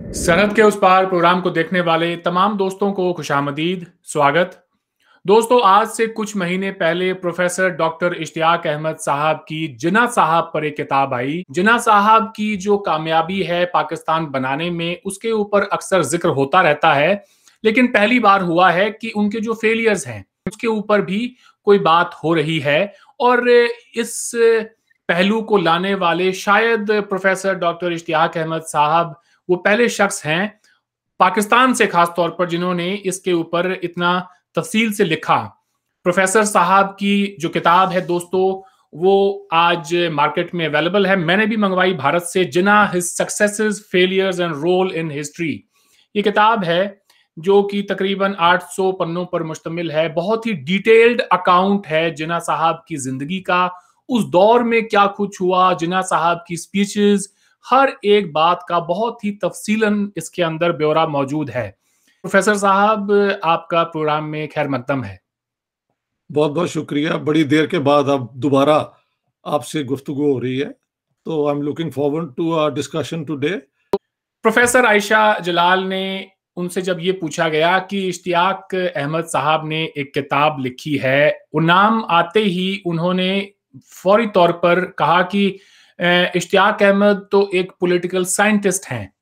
सरहद के उस पार प्रोग्राम को देखने वाले तमाम दोस्तों को खुशामदीद स्वागत। दोस्तों, आज से कुछ महीने पहले प्रोफेसर डॉक्टर इश्तियाक अहमद साहब की जिन्ना साहब पर एक किताब आई। जिन्ना साहब की जो कामयाबी है पाकिस्तान बनाने में, उसके ऊपर अक्सर जिक्र होता रहता है, लेकिन पहली बार हुआ है कि उनके जो फेलियर्स हैं उसके ऊपर भी कोई बात हो रही है। और इस पहलू को लाने वाले शायद प्रोफेसर डॉक्टर इश्तियाक अहमद साहब वो पहले शख्स हैं पाकिस्तान से खास तौर पर जिन्होंने इसके ऊपर इतना तफसील से लिखा। प्रोफेसर साहब की जो किताब है दोस्तों, वो आज मार्केट में अवेलेबल है। मैंने भी मंगवाई भारत से। Jinnah his successes, failures and role in history, ये किताब है जो कि तकरीबन 800 पन्नों पर मुश्तमिल है। बहुत ही डिटेल्ड अकाउंट है जिन्ना साहब की जिंदगी का, उस दौर में क्या कुछ हुआ, जिन्ना साहब की स्पीचेस, हर एक बात का बहुत ही तफसीलन इसके अंदर ब्यौरा मौजूद है। प्रोफेसर साहब, आपका प्रोग्राम में खैर मकदम है। बहुत बहुत शुक्रिया। बड़ी देर के बाद अब दोबारा आपसे गुफ्तगू हो रही है, तो I am looking forward to our discussion today. Professor Ayesha Jalal ने उनसे जब ये पूछा गया कि इश्तियाक अहमद साहब ने एक किताब लिखी है, वो नाम आते ही उन्होंने फौरी तौर पर कहा कि इश्तियाक अहमद तो एक पॉलिटिकल साइंटिस्ट हैं,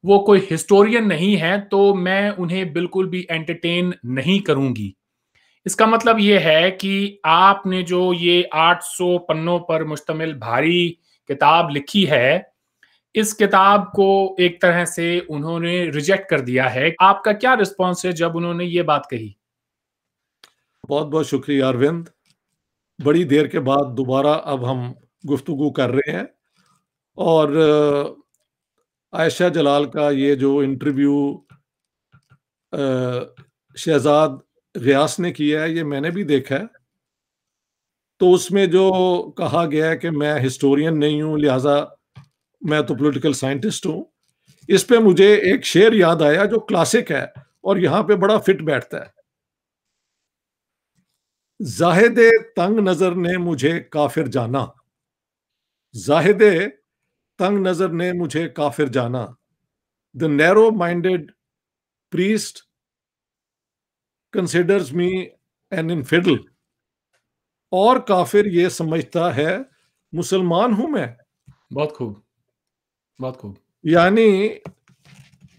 वो कोई हिस्टोरियन नहीं है, तो मैं उन्हें बिल्कुल भी एंटरटेन नहीं करूंगी। इसका मतलब ये है कि आपने जो ये 800 पन्नों पर मुश्तमिल भारी किताब लिखी है, इस किताब को एक तरह से उन्होंने रिजेक्ट कर दिया है। आपका क्या रिस्पॉन्स है जब उन्होंने ये बात कही? बहुत बहुत शुक्रिया अरविंद। बड़ी देर के बाद दोबारा अब हम गुफ्तगू कर रहे हैं, और आयशा जलाल का ये जो इंटरव्यू शहजाद गियास ने किया है, ये मैंने भी देखा है। तो उसमें जो कहा गया है कि मैं हिस्टोरियन नहीं हूं, लिहाजा मैं तो पॉलिटिकल साइंटिस्ट हूं, इस पे मुझे एक शेर याद आया जो क्लासिक है और यहां पे बड़ा फिट बैठता है। जाहिदे तंग नजर ने मुझे काफिर जाना, जाहिदे तंग नजर ने मुझे काफिर जाना, the narrow minded priest considers me an infidel, और काफिर ये समझता है मुसलमान हूं मैं। बहुत खूब, बहुत खूब। यानी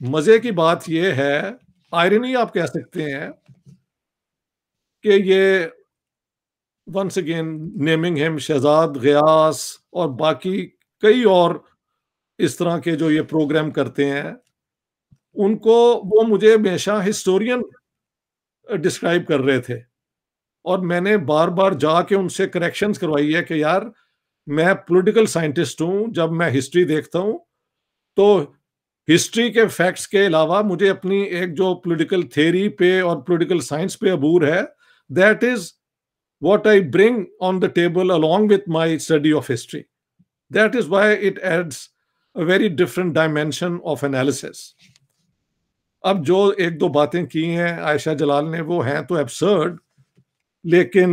मजे की बात यह है, आयरनी आप कह सकते हैं, कि ये once again naming him Shahzad Ghias और बाकी कई और इस तरह के जो ये प्रोग्राम करते हैं, उनको वो मुझे हमेशा हिस्टोरियन डिस्क्राइब कर रहे थे। और मैंने बार बार जाके उनसे करेक्शंस करवाई है कि यार, मैं पॉलिटिकल साइंटिस्ट हूं। जब मैं हिस्ट्री देखता हूं तो हिस्ट्री के फैक्ट्स के अलावा मुझे अपनी एक जो पॉलिटिकल थ्योरी पे और पॉलिटिकल साइंस पे अबूर है, that is what I bring on the table along with my study of history. That is why it adds a very different dimension of analysis. अब जो एक दो बातें की हैं आयशा जलाल ने, वो हैं तो एब्सर्ड, लेकिन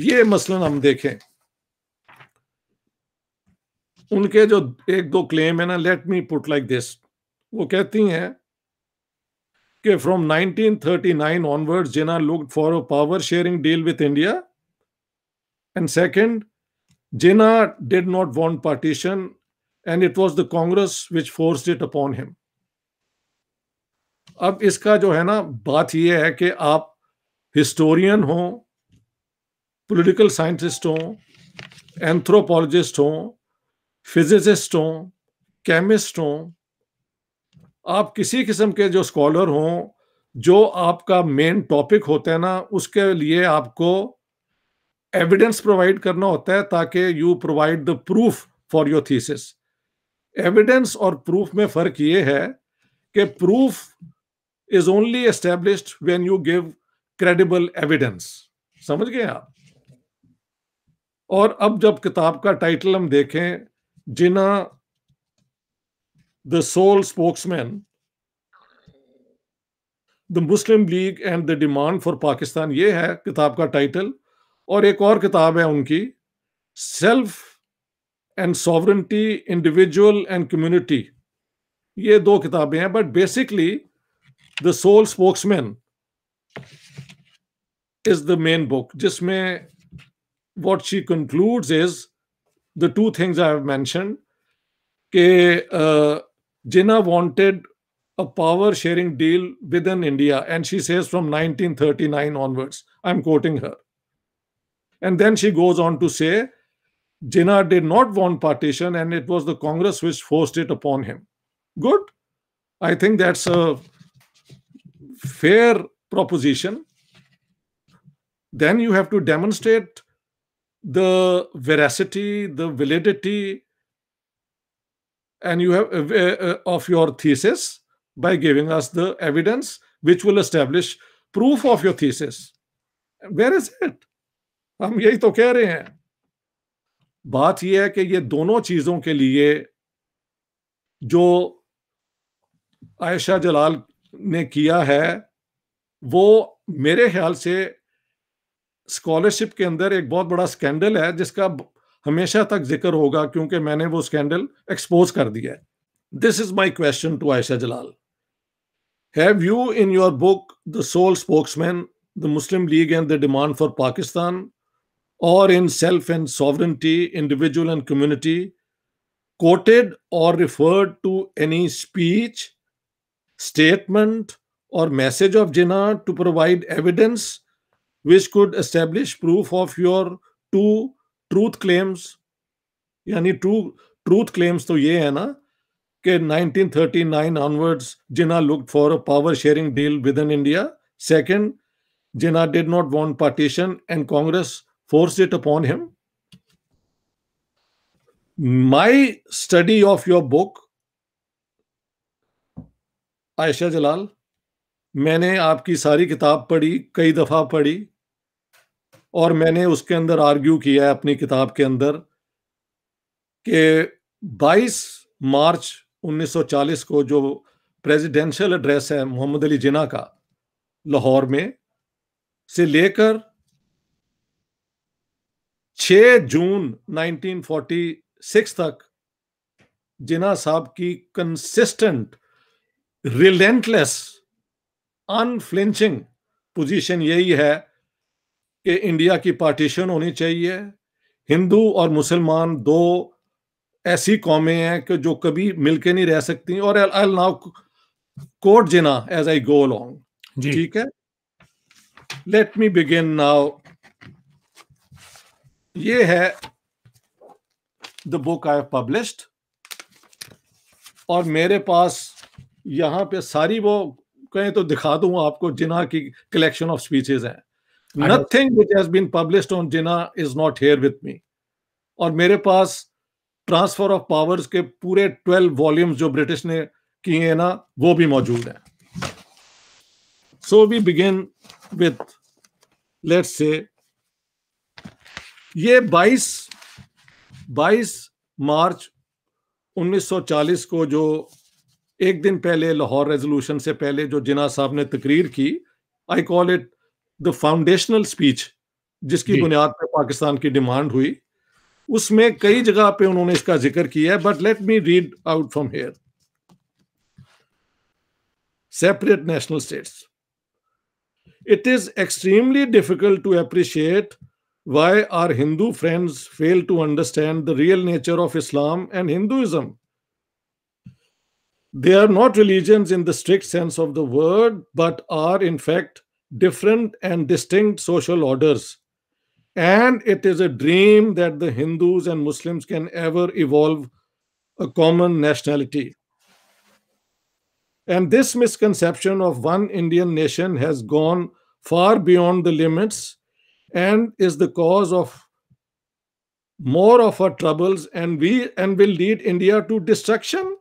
ये मसलन हम देखें, उनके जो एक दो क्लेम है ना, let me put like this. वो कहती हैं कि from 1939 onwards, Jinnah looked for a power sharing deal with India. And second, Jinnah did not want partition, and it was the Congress which forced it upon him. अब इसका जो है ना, बात यह है कि आप हिस्टोरियन हो, पॉलिटिकल साइंटिस्ट हो, एंथ्रोपोलॉजिस्ट हो, फिजिसिस्ट हो, केमिस्ट हो, आप किसी किस्म के जो स्कॉलर हो, जो आपका मेन टॉपिक होता है ना, उसके लिए आपको एविडेंस प्रोवाइड करना होता है ताकि you provide the proof for your thesis. Evidence और प्रूफ में फर्क ये है कि proof is only established when you give credible evidence. समझ गए आप? और अब जब किताब का टाइटल हम देखें, Jinnah the sole spokesman, the Muslim League and the demand for Pakistan, ये है किताब का टाइटल। और एक और किताब है उनकी, self and sovereignty, individual and community, ये दो किताबें हैं, but basically the sole spokesman is the main book, जिसमें what she concludes is the two things I have mentioned, कि Jinnah wanted a power sharing deal within India, and she says from 1939 onwards. I'm quoting her. And then she goes on to say Jinnah did not want partition, and it was the Congress which forced it upon him. Good. I think that's a fair proposition. Then you have to demonstrate the veracity, the validity, and you have of your thesis by giving us the evidence which will establish proof of your thesis. Where is it? हम यही तो कह रहे हैं. बात यह है कि ये दोनों चीजों के लिए जो आयशा जलाल ने किया है, वो मेरे ख्याल से स्कॉलरशिप के अंदर एक बहुत बड़ा स्कैंडल है, जिसका हमेशा तक जिक्र होगा, क्योंकि मैंने वो स्कैंडल एक्सपोज कर दिया है. This is my question to Ayesha Jalal. Have you in your book the sole spokesman, the Muslim League and the demand for Pakistan, or in Self and Sovereignty, Individual and Community, quoted or referred to any speech, statement, or message of Jinnah to provide evidence which could establish proof of your two truth claims? यानी truth claims तो ये है ना कि 1939 onwards Jinnah looked for a power sharing deal within India. Second, Jinnah did not want partition and Congress forced it upon him. My study of your book, Ayesha जलाल, मैंने आपकी सारी किताब पढ़ी, कई दफा पढ़ी, और मैंने उसके अंदर आर्ग्यू किया है अपनी किताब के अंदर कि 22 मार्च 1940 को जो प्रेसिडेंशियल एड्रेस है मोहम्मद अली जिन्ना का लाहौर में, से लेकर 6 जून 1946 तक जिन्ना साहब की कंसिस्टेंट, रिलेंटलेस, अनफ्लिंचिंग पोजीशन यही है कि इंडिया की पार्टीशन होनी चाहिए. हिंदू और मुसलमान दो ऐसी कौमें हैं कि जो कभी मिलके नहीं रह सकती. और I will now quote Jinnah as I go along. ठीक है, लेट मी बिगिन नाउ. ये है the book I have published, और मेरे पास यहां पे सारी, वो कहें तो दिखा दूं आपको, जिन्ना की कलेक्शन ऑफ स्पीचेस हैं. Nothing which has been published on Jinnah is not here with me. और मेरे पास ट्रांसफर ऑफ पावर्स के पूरे 12 वॉल्यूम्स जो ब्रिटिश ने किए हैं ना, वो भी मौजूद हैं. So we begin with, let's say, ये 22 मार्च 1940 को जो एक दिन पहले लाहौर रेजोल्यूशन से पहले जो जिन्ना साहब ने तकरीर की, I call it the foundational speech, जिसकी बुनियाद पर पाकिस्तान की डिमांड हुई. उसमें कई जगह पे उन्होंने इसका जिक्र किया है, but let me read out from here. Separate national states. It is extremely difficult to appreciate why our Hindu friends fail to understand the real nature of Islam and Hinduism. They are not religions in the strict sense of the word, but are in fact different and distinct social orders. And it is a dream that the Hindus and Muslims can ever evolve a common nationality. And this misconception of one Indian nation has gone far beyond the limits and is the cause of more of our troubles, and will lead India to destruction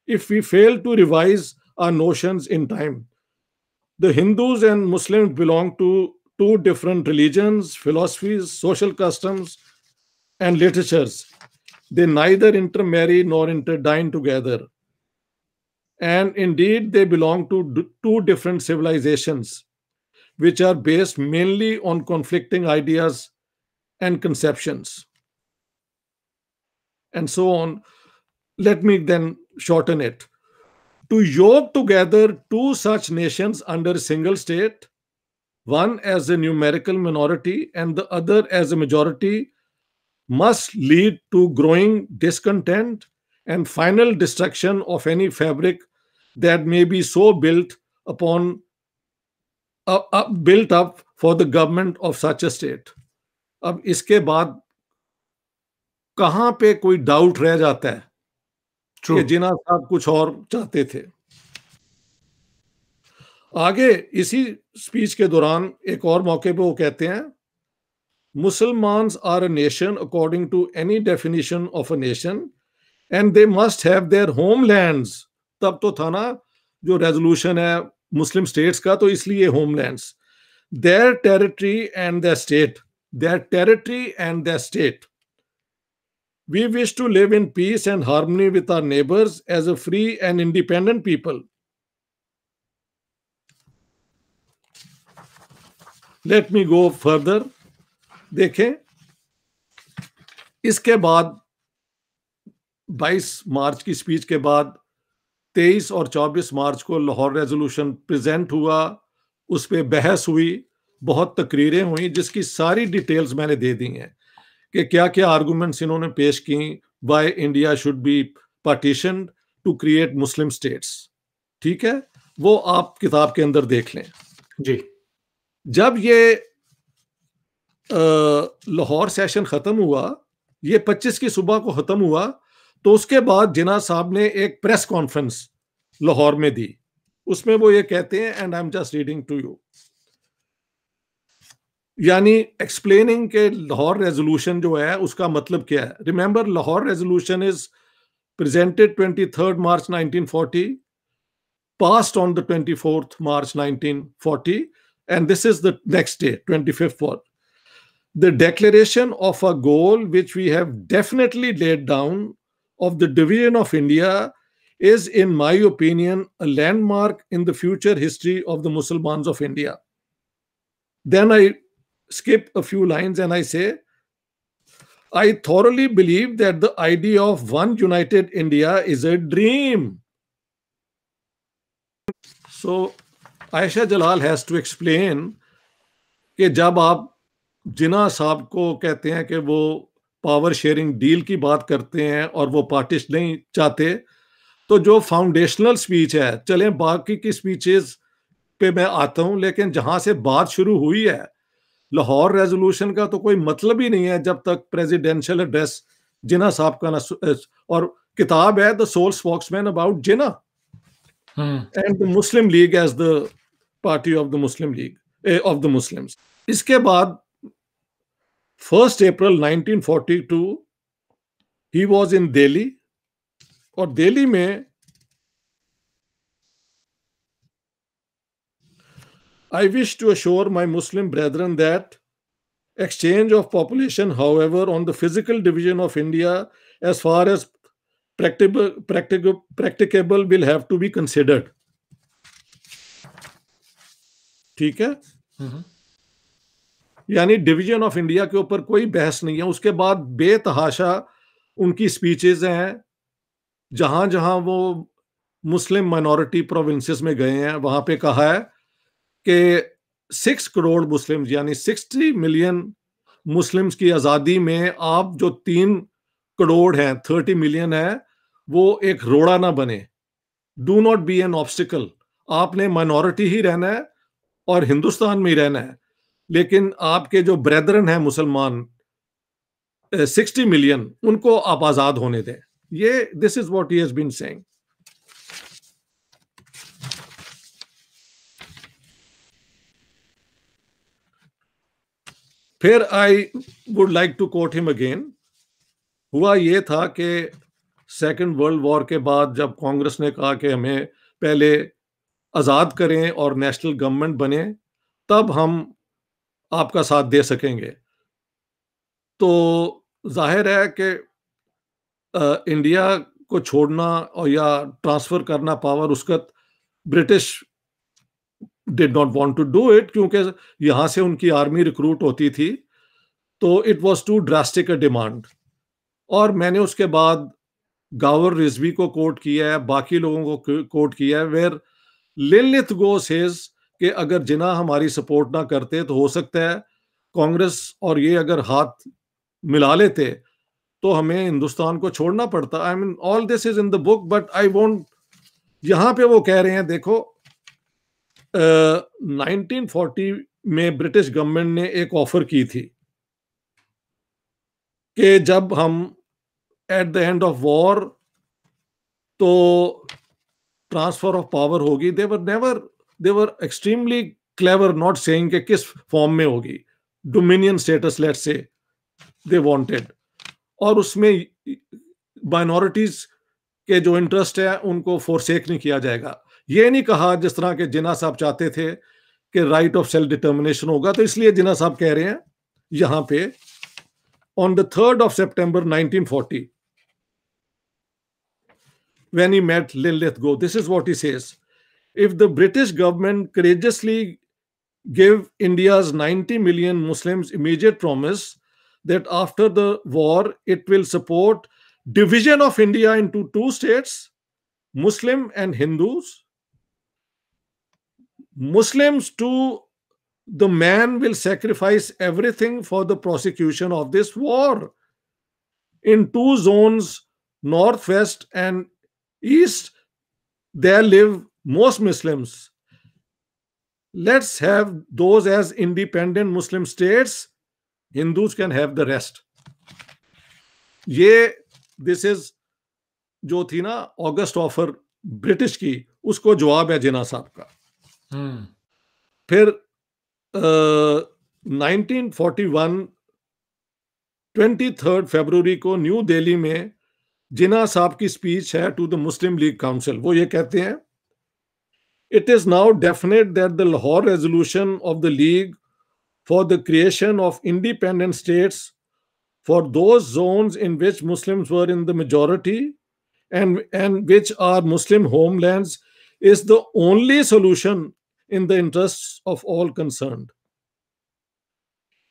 if we fail to revise our notions in time. The Hindus and Muslims belong to two different religions, philosophies, social customs, and literatures. They neither intermarry nor interdine together. And indeed, they belong to two different civilizations, which are based mainly on conflicting ideas and conceptions. and so on. Let me then shorten it. To yoke together two such nations under a single state, one as a numerical minority and the other as a majority, must lead to growing discontent and final destruction of any fabric that may be so built upon built up for the government of such a state. अब इसके बाद कहां पे कोई doubt रह जाता है True. कि जिन्ना साहब कुछ और चाहते थे। आगे इसी स्पीच के दौरान एक और मौके पे वो कहते हैं, Muslims are a nation according to any definition of a nation and they must have their homelands. तब तो था ना जो रेजोल्यूशन है मुस्लिम स्टेट्स का, तो इसलिए homelands, their territory and their state, their territory and their state. We wish to live in peace and harmony with our neighbors as a free and independent people. Let me go further. देखें, इसके बाद 22 मार्च की speech के बाद 23 और 24 मार्च को Lahore resolution present हुआ, उस पर बहस हुई, बहुत तकरीरें हुई, जिसकी सारी डिटेल्स मैंने दे दी हैं कि क्या क्या आर्गुमेंट्स इन्होंने पेश की, why India should be partition to create Muslim states. ठीक है, वो आप किताब के अंदर देख लें जी। जब ये लाहौर सेशन खत्म हुआ, ये 25 की सुबह को खत्म हुआ, तो उसके बाद जिन्ना साहब ने एक प्रेस कॉन्फ्रेंस लाहौर में दी। उसमें वो ये कहते हैं, and I am just reading to you, यानी एक्सप्लेनिंग के लाहौर रेजोल्यूशन जो है उसका मतलब क्या है। Remember, Lahore resolution is presented 23 March 1940, passed on the 24th March 1940, and this is the next day, 25th March. The declaration of a goal which we have definitely laid down of the division of India is, in my opinion, a landmark in the future history of the Muslims of India. Then I skip a few lines and I say, I thoroughly believe that the idea of one united India is a dream. So Aisha Jalal has to explain कि जब आप जिन्ना साहब को कहते हैं कि वो power sharing deal की बात करते हैं और वो पार्टीशन नहीं चाहते, तो जो फाउंडेशनल स्पीच है, चलें बाकी की स्पीचेस पे मैं आता हूं, लेकिन जहां से बात शुरू हुई है लाहौर रेजोल्यूशन का, तो कोई मतलब ही नहीं है जब तक प्रेसिडेंशियल एड्रेस जिन्ना साहब का ना, और किताब है the sole spokesman about Jinnah and the Muslim League as the party of the Muslim League of the Muslims. इसके बाद 1 अप्रैल 1942 ही वॉज इन दिल्ली, और दिल्ली में I wish to assure my Muslim brethren that exchange of population, however, on the physical division of India as far as practicable will have to be considered. ठीक है, यानी division of India के ऊपर कोई बहस नहीं है। उसके बाद बेतहाशा उनकी स्पीचेस हैं, जहां जहां वो मुस्लिम माइनॉरिटी प्रोविंसेस में गए हैं, वहां पे कहा है कि 6 करोड़ मुस्लिम, यानी 60 मिलियन मुस्लिम्स की आज़ादी में आप जो 3 करोड़ हैं, 30 मिलियन है, वो एक रोड़ा ना बने। Do not be an obstacle. आपने माइनॉरिटी ही रहना है और हिंदुस्तान में ही रहना है, लेकिन आपके जो ब्रेदरन हैं मुसलमान 60 मिलियन, उनको आप आज़ाद होने दें। ये this is what he has been saying. फिर I would like to quote him again. हुआ ये था कि सेकेंड वर्ल्ड वॉर के बाद जब कांग्रेस ने कहा कि हमें पहले आज़ाद करें और नेशनल गवर्नमेंट बने, तब हम आपका साथ दे सकेंगे, तो जाहिर है कि इंडिया को छोड़ना और या ट्रांसफर करना पावर, उसका British did not want to do it, क्योंकि यहां से उनकी आर्मी रिक्रूट होती थी, तो it was too drastic a demand. और मैंने उसके बाद गावर रिजवी को कोट किया है, बाकी लोगों को कोट किया है, वेयर लिलिथ गो सेज कि अगर जिना हमारी सपोर्ट ना करते तो हो सकता है कांग्रेस और ये अगर हाथ मिला लेते तो हमें हिंदुस्तान को छोड़ना पड़ता। I mean all this is in the book, but I won't. यहां पे वो कह रहे हैं, देखो 1940 में ब्रिटिश गवर्नमेंट ने एक ऑफर की थी कि जब हम at the end of war तो ट्रांसफर ऑफ पावर होगी। They were extremely clever, not saying कि किस फॉर्म में होगी। Dominion status let's say they wanted, और उसमें माइनॉरिटीज के जो इंटरेस्ट है उनको फोरसेक नहीं किया जाएगा। ये नहीं कहा जिस तरह के जिन्ना साहब चाहते थे कि राइट ऑफ सेल्फ डिटर्मिनेशन होगा। तो इसलिए जिन्ना साहब कह रहे हैं यहां पे on the 3rd of September 1940 when he met Lithgow, this is what he says: if the British government courageously give India's 90 million Muslims immediate promise that after the war it will support division of India into two states, Muslim and Hindus, Muslims to the man will sacrifice everything for the prosecution of this war. In two zones, northwest and east, there live most Muslims. Let's have those as independent Muslim states. Hindus can have the rest. ये this is जो थी ना अगस्त offer British की, उसको जवाब है जिन्ना साहब का। फिर 1941 23 फरवरी को न्यू दिल्ली में जिन्ना साहब की स्पीच है to the Muslim League council. वो ये कहते हैं, it is now definite that the Lahore resolution of the League for the creation of independent states for those zones in which Muslims were in the majority and which are Muslim homelands is the only solution in the interests of all concerned.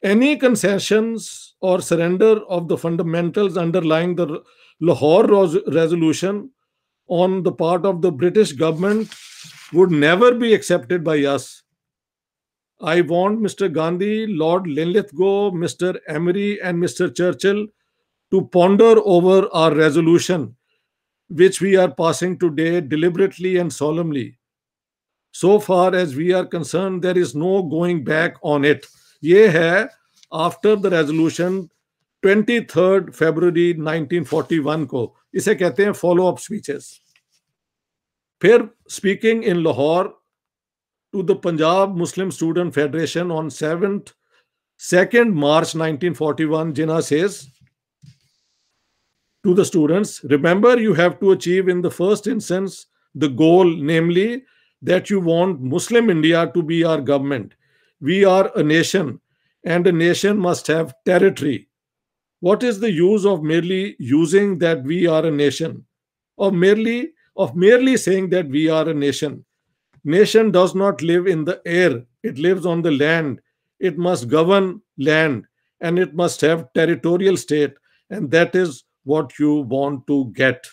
Any concessions or surrender of the fundamentals underlying the Lahore resolution on the part of the British government would never be accepted by us. I want Mr. Gandhi, Lord Linlithgow, Mr. Emery, and Mr. Churchill to ponder over our resolution, which we are passing today deliberately and solemnly. So far as we are concerned, there is no going back on it. ये है after the resolution 23rd February 1941 को। इसे कहते हैं follow up speeches। फिर speaking in Lahore to the Punjab Muslim Student Federation on 2nd March 1941, Jinnah says to the students, remember you have to achieve in the first instance the goal, namely that you want Muslim India to be our government. We are a nation and a nation must have territory. What is the use of merely using that we are a nation, or merely saying that we are a nation? Nation does not live in the air, it lives on the land. It must govern land and it must have territorial state, and that is what you want to get.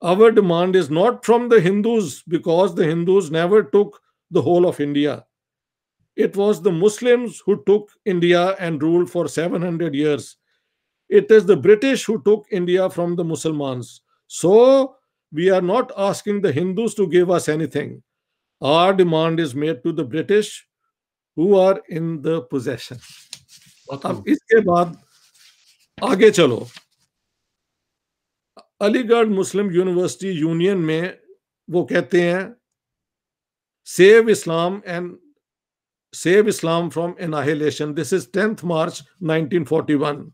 Our demand is not from the Hindus, because the Hindus never took the whole of India. It was the Muslims who took India and ruled for 700 years. It is the British who took India from the Muslims. So we are not asking the Hindus to give us anything. Our demand is made to the British who are in the possession. अब इसके बाद आगे चलो। अलीगढ़ मुस्लिम university union में वो कहते हैं, save Islam from annihilation. This is 10th March 1941।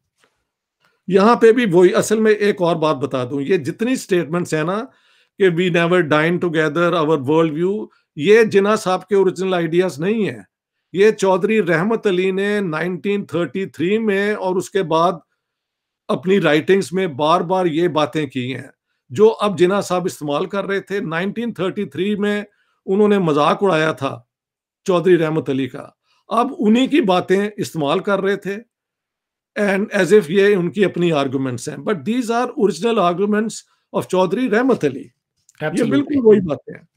यहां पे भी वही, असल में एक और बात बता दूं, ये जितनी स्टेटमेंट्स है ना कि we never dine together, our world view, ये जिन्ना साहब के ओरिजिनल आइडियाज नहीं है। ये चौधरी रहमत अली ने 1933 में और उसके बाद अपनी राइटिंग्स में बार बार ये बातें की हैं जो अब जिन्ना साहब इस्तेमाल कर रहे थे। 1933 में उन्होंने मजाक उड़ाया था चौधरी रहमत अली का, अब उन्हीं की बातें इस्तेमाल कर रहे थे। एंड एज इफ ये उनकी अपनी आर्गुमेंट्स हैं, but these are original arguments of Choudhary Rahmat Ali. ये बिल्कुल वही बातें हैं,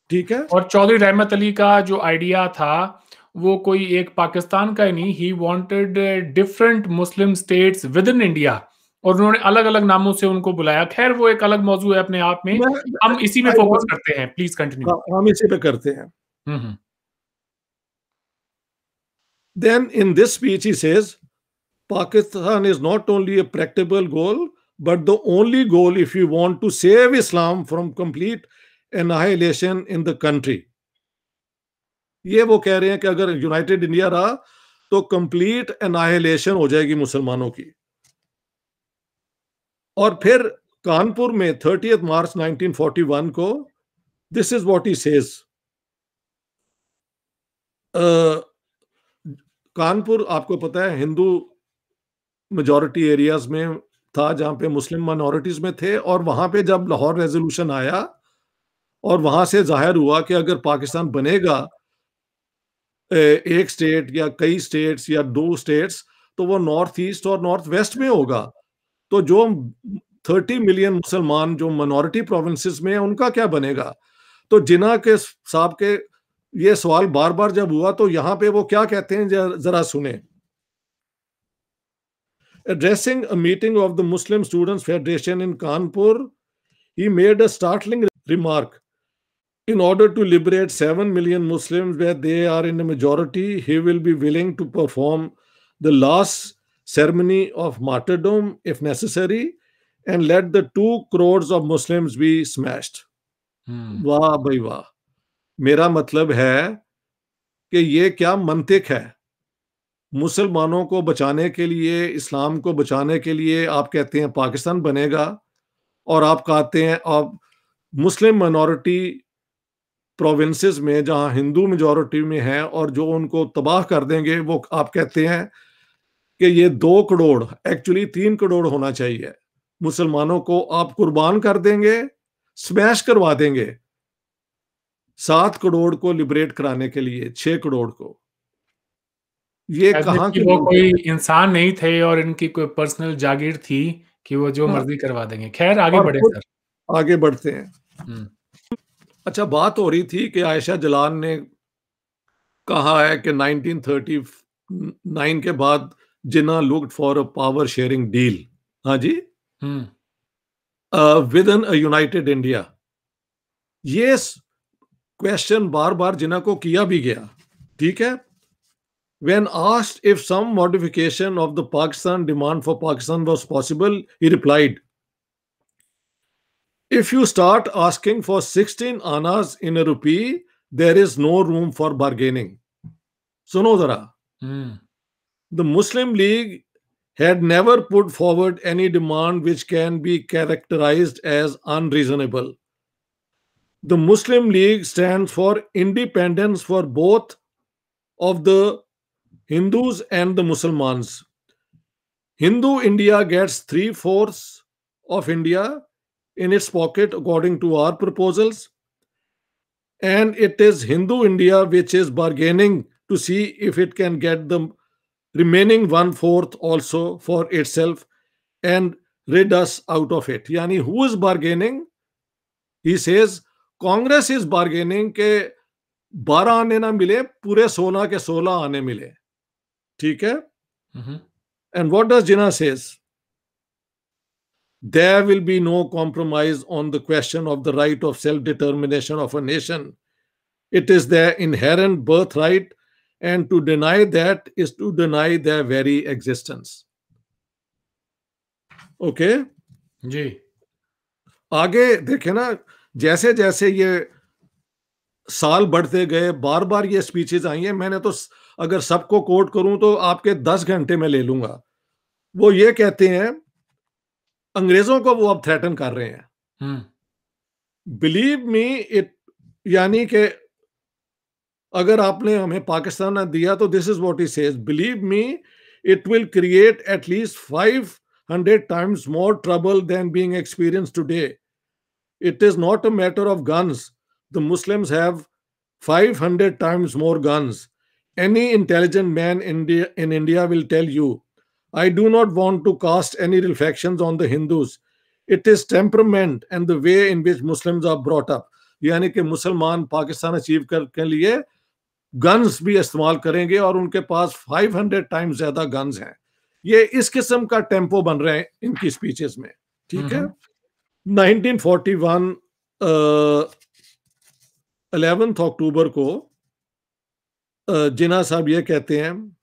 ठीक है। और चौधरी रहमत अली का जो आइडिया था वो कोई एक पाकिस्तान का ही नहीं, he wanted different Muslim states with in India, और उन्होंने अलग अलग नामों से उनको बुलाया। खैर वो एक अलग मौजू है अपने आप में, हम इसी में फोकस करते हैं। Please continue. हम इसी पे करते हैं। हम्म। Then in this speech he says, Pakistan is not only a practicable goal, but the only goal if you want to save Islam from complete annihilation in the country. ये वो कह रहे हैं कि अगर यूनाइटेड इंडिया रहा तो complete annihilation हो जाएगी मुसलमानों की। और फिर कानपुर में 30 मार्च 1941 को this is what he says. Kanpur आपको पता है हिंदू मेजॉरिटी एरियाज में था, जहां पे मुस्लिम माइनॉरिटीज में थे, और वहां पे जब लाहौर रेजोल्यूशन आया और वहां से जाहिर हुआ कि अगर पाकिस्तान बनेगा एक स्टेट या कई स्टेट्स या 2 स्टेट्स, तो वो नॉर्थ ईस्ट और नॉर्थ वेस्ट में होगा। तो जो 30 मिलियन मुसलमान जो माइनॉरिटी प्रोविंसेस में है उनका क्या बनेगा। तो जिन्ना के साहब के ये सवाल बार बार जब हुआ तो यहां पे वो क्या कहते हैं जरा सुने। Addressing a meeting of the Muslim Students Federation in Kanpur, he made a startling remark. In order to liberate 7 million Muslims where they are in a majority, he will be willing to perform the last ceremony of martyrdom if necessary and let the 2 crores of Muslims be smashed. वाह भाई वाह। मेरा मतलब है कि ये क्या मंतिक है। मुसलमानों को बचाने के लिए, इस्लाम को बचाने के लिए आप कहते हैं पाकिस्तान बनेगा, और आप कहते हैं आप मुस्लिम माइनॉरिटी प्रोविंसेस में जहां हिंदू मेजॉरिटी में है और जो उनको तबाह कर देंगे, वो आप कहते हैं कि ये 2 करोड़ एक्चुअली 3 करोड़ होना चाहिए मुसलमानों को आप कुर्बान कर देंगे, स्मैश करवा देंगे 7 करोड़ को लिबरेट कराने के लिए 6 करोड़ को। ये कहां के वो कोई इंसान नहीं थे और इनकी कोई पर्सनल जागीर थी कि वो जो मर्जी करवा देंगे। खैर आगे बढ़े सर, आगे बढ़ते हैं। अच्छा, बात हो रही थी कि आयशा जलान ने कहा है कि 1939 के बाद Jinnah looked for a power sharing deal. हाँ जी, within a united India. ये क्वेश्चन बार बार जिन्ना को किया भी गया, ठीक है। When asked if some modification of the Pakistan demand for Pakistan was possible, he replied, if you start asking for 16 annas in a rupee, there is no room for bargaining. Suno zara. The Muslim League had never put forward any demand which can be characterized as unreasonable. The Muslim League stands for independence for both of the Hindus and the Muslimans. Hindu India gets 3/4 of India in its pocket according to our proposals, and it is Hindu India which is bargaining to see if it can get the remaining 1/4 also for itself and rid us out of it. Yani who is bargaining? He says Congress is bargaining के 12 आने ना मिले, पूरे 16 के 16 आने मिले, ठीक है। And what does Jinnah says? There will be no compromise on the question of the right of self-determination of a nation. It is their inherent birthright, and to deny that is to deny their very existence. Okay? जी। आगे देखे ना, जैसे जैसे ये साल बढ़ते गए, बार बार ये स्पीचेस आई हैं। मैंने तो अगर सबको कोट करूं तो आपके 10 घंटे में ले लूंगा। वो ये कहते हैं, अंग्रेजों को वो अब थ्रेटन कर रहे हैं। बिलीव मी इट, यानी कि अगर आपने हमें पाकिस्तान ना दिया तो this is what he says, believe me it will create at least 500 times more trouble than being experienced today. It is not a matter of guns. The Muslims have 500 times more guns. Any intelligent man in India will tell you I do not want to cast any reflections on the Hindus. It is temperament and the way in which Muslims are brought up. यानी कि मुसलमान Pakistan achieve करने के लिए guns भी इस्तेमाल करेंगे और उनके पास 500 टाइम्स ज्यादा गन्स हैं. ये इस किस्म का टेम्पो बन रहे हैं इनकी स्पीचेस में. ठीक है. 1941 11 अक्टूबर को जिन्ना साहब ये कहते हैं,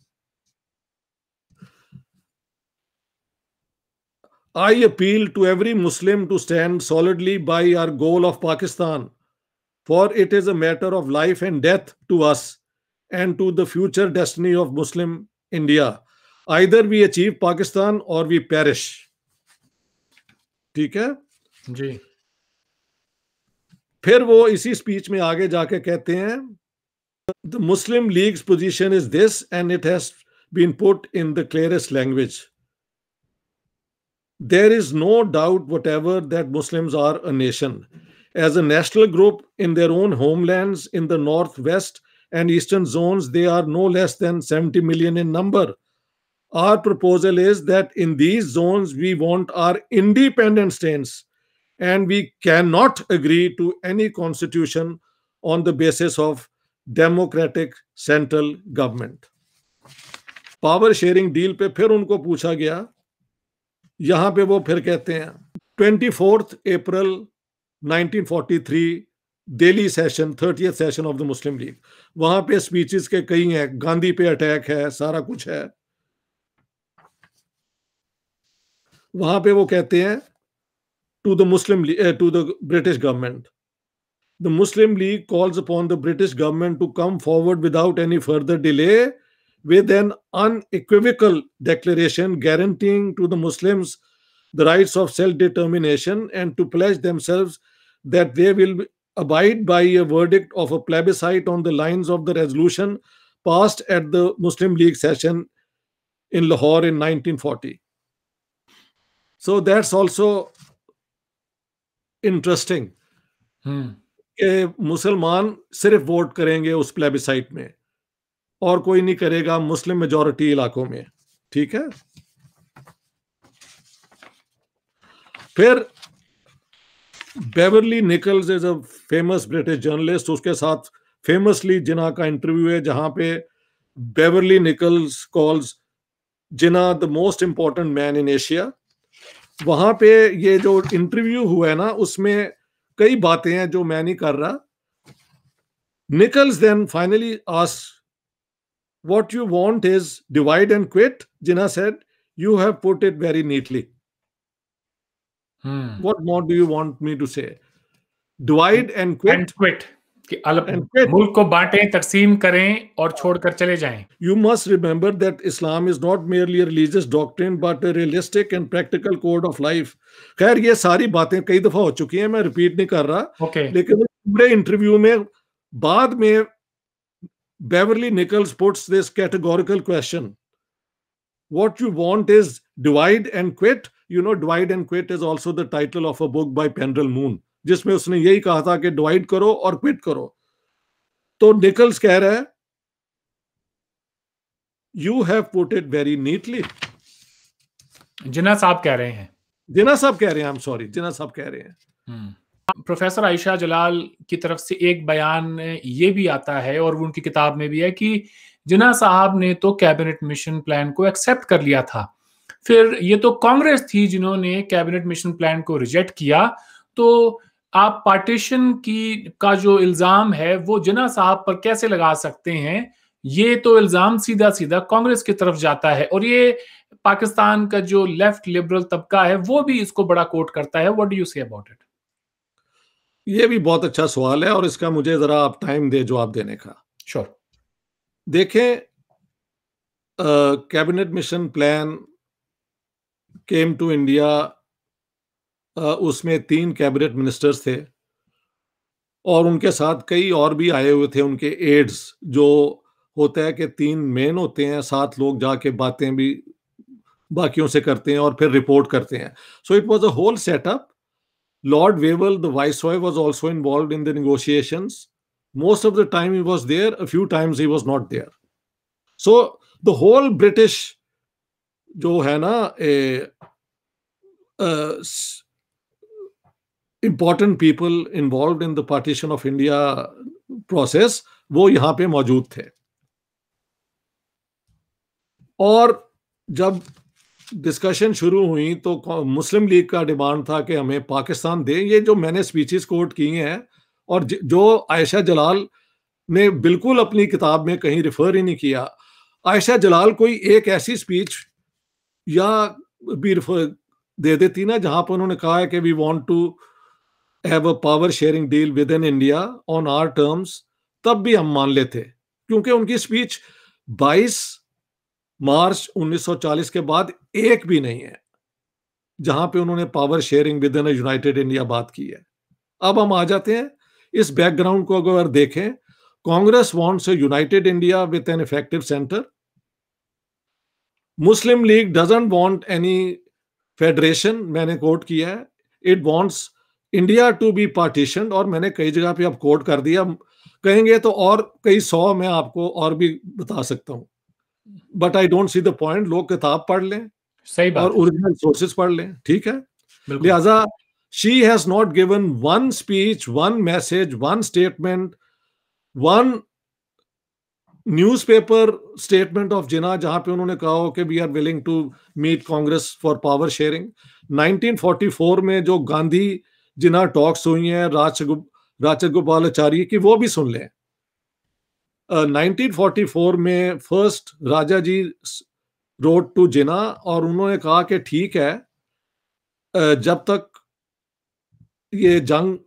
I appeal to every Muslim to stand solidly by our goal of Pakistan, for it is a matter of life and death to us and to the future destiny of Muslim India. Either we achieve Pakistan or we perish. ठीक है जी. फिर वो इसी speech में आगे जाके कहते हैं, the Muslim League's position is this and it has been put in the clearest language. There is no doubt whatever that Muslims are a nation. As a national group in their own homelands in the northwest and eastern zones, they are no less than 70 million in number. Our proposal is that in these zones, we want our independent states, and we cannot agree to any constitution on the basis of democratic central government. Power sharing deal पे फिर उनको पूछा गया. यहां पे वो फिर कहते हैं 24 अप्रैल 1943 Delhi session 30th session of the Muslim league. वहां पे स्पीचेस के कई हैं, गांधी पे अटैक है, सारा कुछ है. वहां पे वो कहते हैं to the British government, the Muslim League calls upon the British government to come forward without any further delay with an unequivocal declaration guaranteeing to the Muslims the rights of self-determination and to pledge themselves that they will abide by a verdict of a plebiscite on the lines of the resolution passed at the Muslim League session in Lahore in 1940. So that's also interesting. कि मुसलमान सिर्फ vote करेंगे उस plebiscite में और कोई नहीं करेगा मुस्लिम मेजॉरिटी इलाकों में. ठीक है. फिर Beverly Nicholls is a famous British journalist. उसके साथ फेमसली जिन्ना का इंटरव्यू है जहां पे Beverly Nicholls calls Jinnah the most important man in Asia. वहां पे ये जो इंटरव्यू हुआ है ना, उसमें कई बातें हैं जो मैं नहीं कर रहा. Nichols then finally asked, what you want is divide and quit. Jinnah said, you have put it very neatly. What more do you want me to say? Divide and quit. And quit. कि मुल्क को बांटें, तकसीम करें और छोड़कर चले जाएं. You must remember that Islam is not merely a religious doctrine but a realistic and practical code of life. खैर ये सारी बातें कई दफा हो चुकी हैं, मैं रिपीट नहीं कर रहा. लेकिन पूरे इंटरव्यू में बाद में Beverly Nichols puts this categorical question. What you want is divide and quit. You know, divide and quit is also the title of a book by Pendrell Moon, जिसमें उसने यही कहा था कि डिवाइड करो और क्विट करो. तो निकल्स कह रहा है, you have put it very neatly. जिन्ना साहब कह रहे हैं. जिन्ना साहब कह रहे हैं, I'm sorry, जिन्ना साहब कह रहे हैं. प्रोफेसर आयशा जलाल की तरफ से एक बयान ये भी आता है और वो उनकी किताब में भी है कि जिन्ना साहब ने तो कैबिनेट मिशन प्लान को एक्सेप्ट कर लिया था, फिर ये तो कांग्रेस थी जिन्होंने कैबिनेट मिशन प्लान को रिजेक्ट किया. तो आप पार्टीशन का जो इल्जाम है वो जिन्ना साहब पर कैसे लगा सकते हैं? ये तो इल्जाम सीधा सीधा कांग्रेस की तरफ जाता है और ये पाकिस्तान का जो लेफ्ट लिबरल तबका है वो भी इसको बड़ा कोट करता है. What do you say about it? ये भी बहुत अच्छा सवाल है और इसका मुझे जरा आप टाइम दे जवाब देने का. श्योर. देखें, cabinet mission plan came to India, उसमें 3 कैबिनेट मिनिस्टर्स थे और उनके साथ कई और भी आए हुए थे उनके एड्स. जो होता है कि 3 मेन होते हैं, 7 लोग जाके बातें भी बाकियों से करते हैं और फिर रिपोर्ट करते हैं. So it was a whole setup. Lord Wavell, the Viceroy, was also involved in the negotiations. Most of the time he was there, a few times he was not there. So the whole British जो है ना important people involve in the partition of India process, वो यहाँ पे मौजूद थे। और जब डिस्कशन शुरू हुई तो मुस्लिम लीग का डिमांड था कि हमें पाकिस्तान दें। ये जो मैंने स्पीचेस कोट की हैं और जो आयशा जलाल ने बिल्कुल अपनी किताब में कहीं रिफर ही नहीं किया। आयशा जलाल कोई एक ऐसी स्पीच या भी रिफर दे देती ना जहां पर उन्होंने कहा है कि we want to have a power sharing deal with in India on our terms, तब भी हम मान लेते, क्योंकि उनकी स्पीच 22 मार्च 1940 के बाद एक भी नहीं है जहां पे उन्होंने power sharing with in United India बात की है। अब हम आ जाते हैं इस बैकग्राउंड को अगर देखें, Congress wants a united India with an effective centre. Muslim League doesn't want any federation, मैंने कोट किया है, it wants India to be partition. और मैंने कई जगह पे अब कोट कर दिया, कहेंगे तो और कई 100 मैं आपको और भी बता सकता हूं, but I don't see the point. लोग किताब पढ़ लें सही और बात है। ओरिजिनल सोर्सेस पढ़ लें, ठीक है। बिल्कुल। लिहाजा she has not given one speech, one message, one statement, one newspaper statement of Jinnah जहां पे उन्होंने कहा हो कि we are willing to meet Congress for power sharing. 1944 में जो गांधी जिना टॉक्स हुई हैं राजगोपालाचारी की, वो भी सुन लें। 1944 में first Rajaji wrote to Jinnah और उन्होंने कहा कि ठीक है, जब तक ये जंग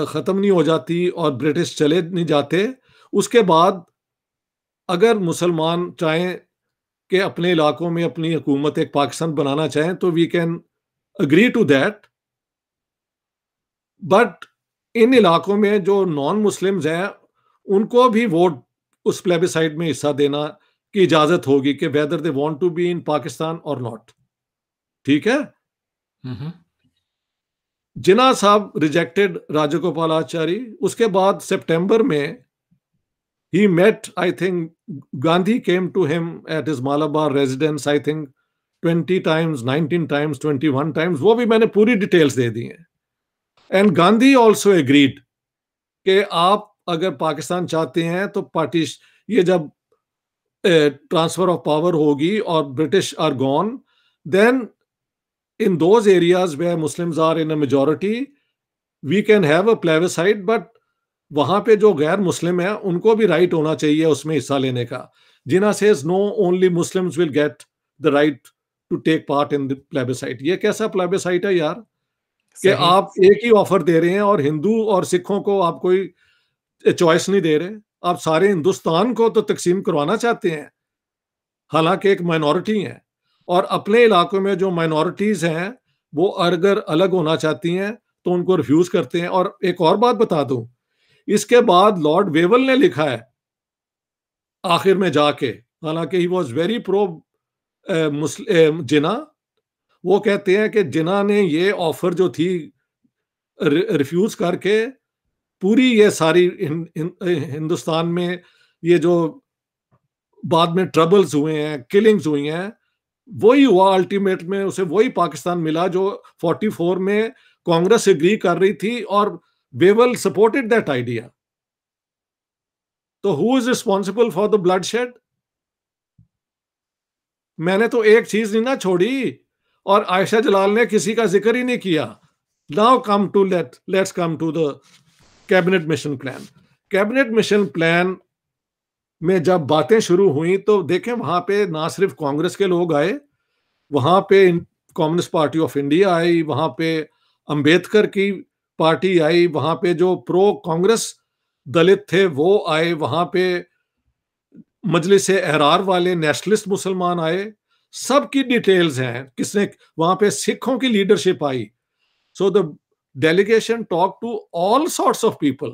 खत्म नहीं हो जाती और ब्रिटिश चले नहीं जाते, उसके बाद अगर मुसलमान चाहें कि अपने इलाकों में अपनी हुकूमत एक पाकिस्तान बनाना चाहें तो we can agree to that, but इन इलाकों में जो नॉन मुस्लिम्स हैं उनको भी वोट उस प्लेबिसाइड में हिस्सा देना की इजाजत होगी कि whether they want to be in Pakistan और नॉट, ठीक है। जिन्ना साहब रिजेक्टेड राजगोपालाचारी। उसके बाद सितंबर में he met, I think Gandhi came to him at his Malabar residence, I think 20 times, 19 times, 21 times, वो भी मैंने पूरी डिटेल्स दे दी हैं। एंड गांधी ऑल्सो एग्रीड कि आप अगर पाकिस्तान चाहते हैं तो पार्टी, ये जब ट्रांसफर ऑफ पावर होगी और British are gone, then in those areas where Muslims are in a majority we can have a plebiscite, but वहां पे जो गैर मुस्लिम है उनको भी राइट होना चाहिए उसमें हिस्सा लेने का। Jinnah says no, only Muslims will get the right to take part in the plebiscite. ये कैसा प्लेबिसाइट है यार कि आप एक ही ऑफर दे रहे हैं और हिंदू और सिखों को आप कोई चॉइस नहीं दे रहे, आप सारे हिंदुस्तान को तो तकसीम करवाना चाहते हैं, हालांकि एक माइनॉरिटी है। और अपने इलाकों में जो माइनॉरिटीज हैं वो अगर अलग होना चाहती हैं तो उनको रिफ्यूज करते हैं। और एक और बात बता दूं, इसके बाद लॉर्ड वेवल ने लिखा है आखिर में जाके, हालांकि ही वॉज वेरी प्रो जिना, वो कहते हैं कि जिना ने ये ऑफर जो थी रिफ्यूज करके पूरी ये सारी हिंदुस्तान में ये जो बाद में ट्रबल्स हुए हैं, किलिंग्स हुई हैं, वही हुआ अल्टीमेट में उसे वही पाकिस्तान मिला जो 44 में कांग्रेस एग्री कर रही थी और वेवल सपोर्टेड दैट आइडिया। तो who is responsible for the blood shed? मैंने तो एक चीज नहीं ना छोड़ी और आयशा जलाल ने किसी का जिक्र ही नहीं किया। Now come to let's come to the cabinet mission plan. Cabinet mission plan में जब बातें शुरू हुई तो देखें वहां पे ना सिर्फ कांग्रेस के लोग आए, वहां पे communist party of India I, वहां पे अंबेडकर की पार्टी आई, वहां पे जो प्रो कांग्रेस दलित थे वो आए, वहां पे मजलिस एहरार वाले नेशनलिस्ट मुसलमान आए, सबकी डिटेल्स हैं किसने। वहां पे सिखों की लीडरशिप आई। So the delegation talk to all sorts of people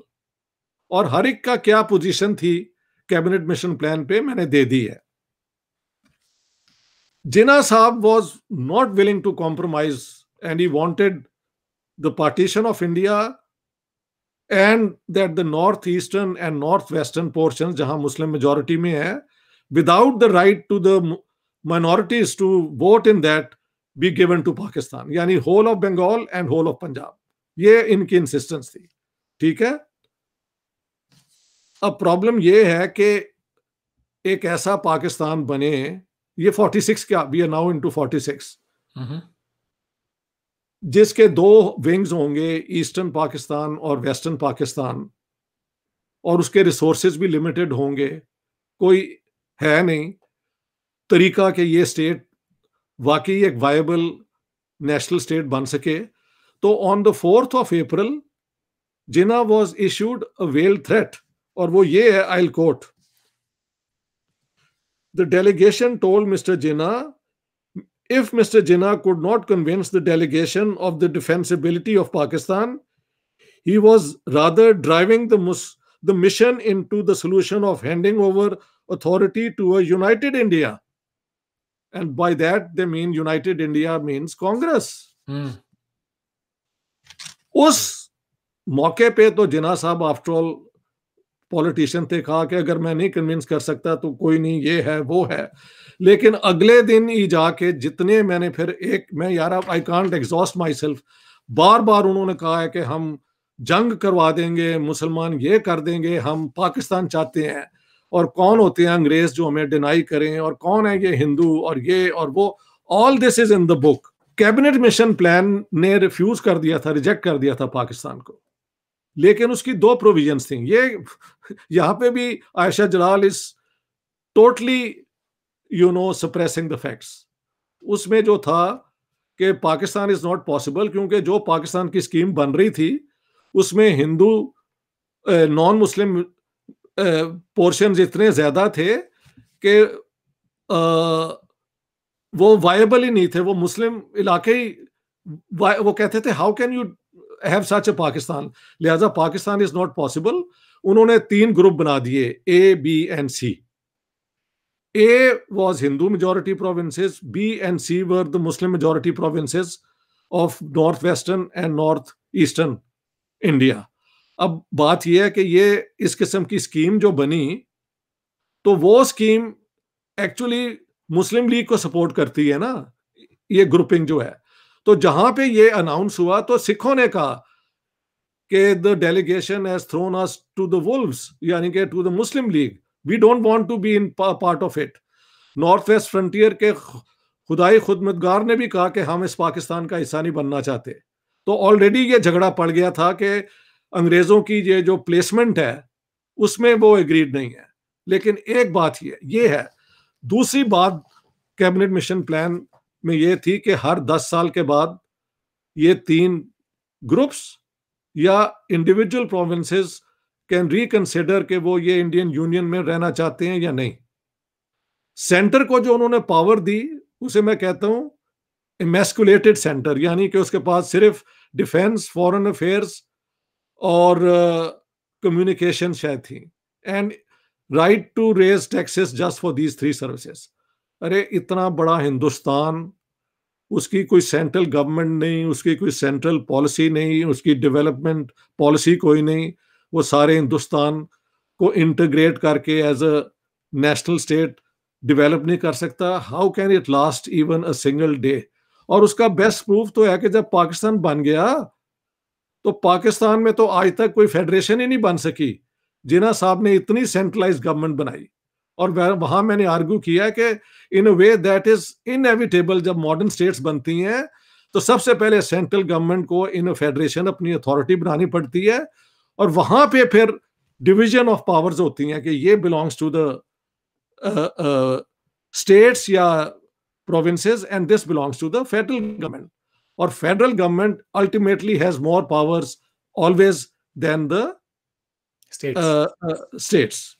और हर एक का क्या पोजीशन थी कैबिनेट मिशन प्लान पे मैंने दे दी है। जिना साहब was not willing to compromise and he wanted the partition of India and that the northeastern and northwestern portions जहां मुस्लिम मेजॉरिटी में है without the right to the minorities to vote in that be given to Pakistan, यानी whole of Bengal and whole of Punjab. ये इनकी insistence थी, ठीक है। अब प्रॉब्लम ये है कि एक ऐसा पाकिस्तान बने, ये 46 क्या, वी आर नाउ इनटू 46, जिसके दो विंग्स होंगे, ईस्टर्न पाकिस्तान और वेस्टर्न पाकिस्तान, और उसके रिसोर्सेज भी लिमिटेड होंगे, कोई है नहीं तरीका कि ये स्टेट वाकई एक वायबल नेशनल स्टेट बन सके। तो on the 4th of April Jinnah was issued a well threat, और वो ये है, I will quote, the delegation told mister Jinnah if Mr. Jinnah could not convince the delegation of the defensibility of Pakistan, he was rather driving the mission into the solution of handing over authority to a united India. And by that they mean United India means Congress. उस मौके पे तो जिन्ना साहब after all politician थे, कहा कि अगर मैं नहीं कन्विंस कर सकता तो कोई नहीं, ये है वो है। लेकिन अगले दिन ही जाके जितने मैंने फिर मैं यार I can't exhaust myself, बार बार उन्होंने कहा है कि हम जंग करवा देंगे, मुसलमान ये कर देंगे, हम पाकिस्तान चाहते हैं, और कौन होते हैं अंग्रेज जो हमें डिनाई करें, और कौन है ये हिंदू, और ये और वो, all this is in the book. Cabinet mission plan ने रिफ्यूज कर दिया था, रिजेक्ट कर दिया था पाकिस्तान को, लेकिन उसकी दो प्रोविजंस थी। ये यहां पे भी Ayesha Jalal is totally suppressing the facts. उसमें जो था कि पाकिस्तान इज नॉट पॉसिबल, क्योंकि जो पाकिस्तान की स्कीम बन रही थी उसमें हिंदू नॉन मुस्लिम पोर्शन इतने ज्यादा थे कि वो वायबल ही नहीं थे। वो मुस्लिम इलाके ही वो कहते थे how can you have such a Pakistan, लिहाजा पाकिस्तान इज नॉट पॉसिबल। उन्होंने 3 ग्रुप बना दिए, A, B and C. A was Hindu majority provinces, B and C were the Muslim majority provinces of northwestern and northeastern India. अब बात यह है कि ये इस किस्म की स्कीम जो बनी, तो वो स्कीम एक्चुअली मुस्लिम लीग को सपोर्ट करती है ना, ये ग्रुपिंग जो है। तो जहां पे ये अनाउंस हुआ तो सिखों ने कहा कि the delegation has thrown us to the wolves, यानी कि to the Muslim League, we don't want to be in part of it. North West Frontier के खुदाई खुदमतगार ने भी कहा कि हम इस पाकिस्तान का हिस्सा नहीं बनना चाहते। तो ऑलरेडी ये झगड़ा पड़ गया था कि अंग्रेजों की ये जो प्लेसमेंट है उसमें वो एग्रीड नहीं है। लेकिन एक बात ये है, दूसरी बात कैबिनेट मिशन प्लान में ये थी कि हर 10 साल के बाद ये 3 ग्रुप्स या इंडिविजुअल प्रोविंसेस कैन रिकंसिडर कि वो ये इंडियन यूनियन में रहना चाहते हैं या नहीं। सेंटर को जो उन्होंने पावर दी उसे मैं कहता हूं इमेस्कुलेटेड सेंटर, यानी कि उसके पास सिर्फ डिफेंस, फॉरेन अफेयर्स और कम्युनिकेशन शायद थी, and right to raise taxes just for these 3 services. अरे इतना बड़ा हिंदुस्तान, उसकी कोई सेंट्रल गवर्नमेंट नहीं, उसकी कोई सेंट्रल पॉलिसी नहीं, उसकी डेवलपमेंट पॉलिसी कोई नहीं, वो सारे हिंदुस्तान को इंटीग्रेट करके as a national state develop नहीं कर सकता। How can it last even a single day? और उसका बेस्ट प्रूफ तो है कि जब पाकिस्तान बन गया तो पाकिस्तान में तो आज तक कोई फेडरेशन ही नहीं बन सकी। जिन्ना साहब ने इतनी सेंट्रलाइज गवर्नमेंट बनाई, और वहां मैंने आर्ग्यू किया कि इन अ वे दैट इज इनएविटेबल, जब मॉडर्न स्टेट्स बनती हैं तो सबसे पहले सेंट्रल गवर्नमेंट को इन अ फेडरेशन अपनी अथॉरिटी बनानी पड़ती है, और वहां पे फिर डिवीजन ऑफ पावर्स होती हैं कि ये बिलोंग्स टू द स्टेट्स या provinces and this belongs to the federal government. और federal government ultimately has more powers always than the states.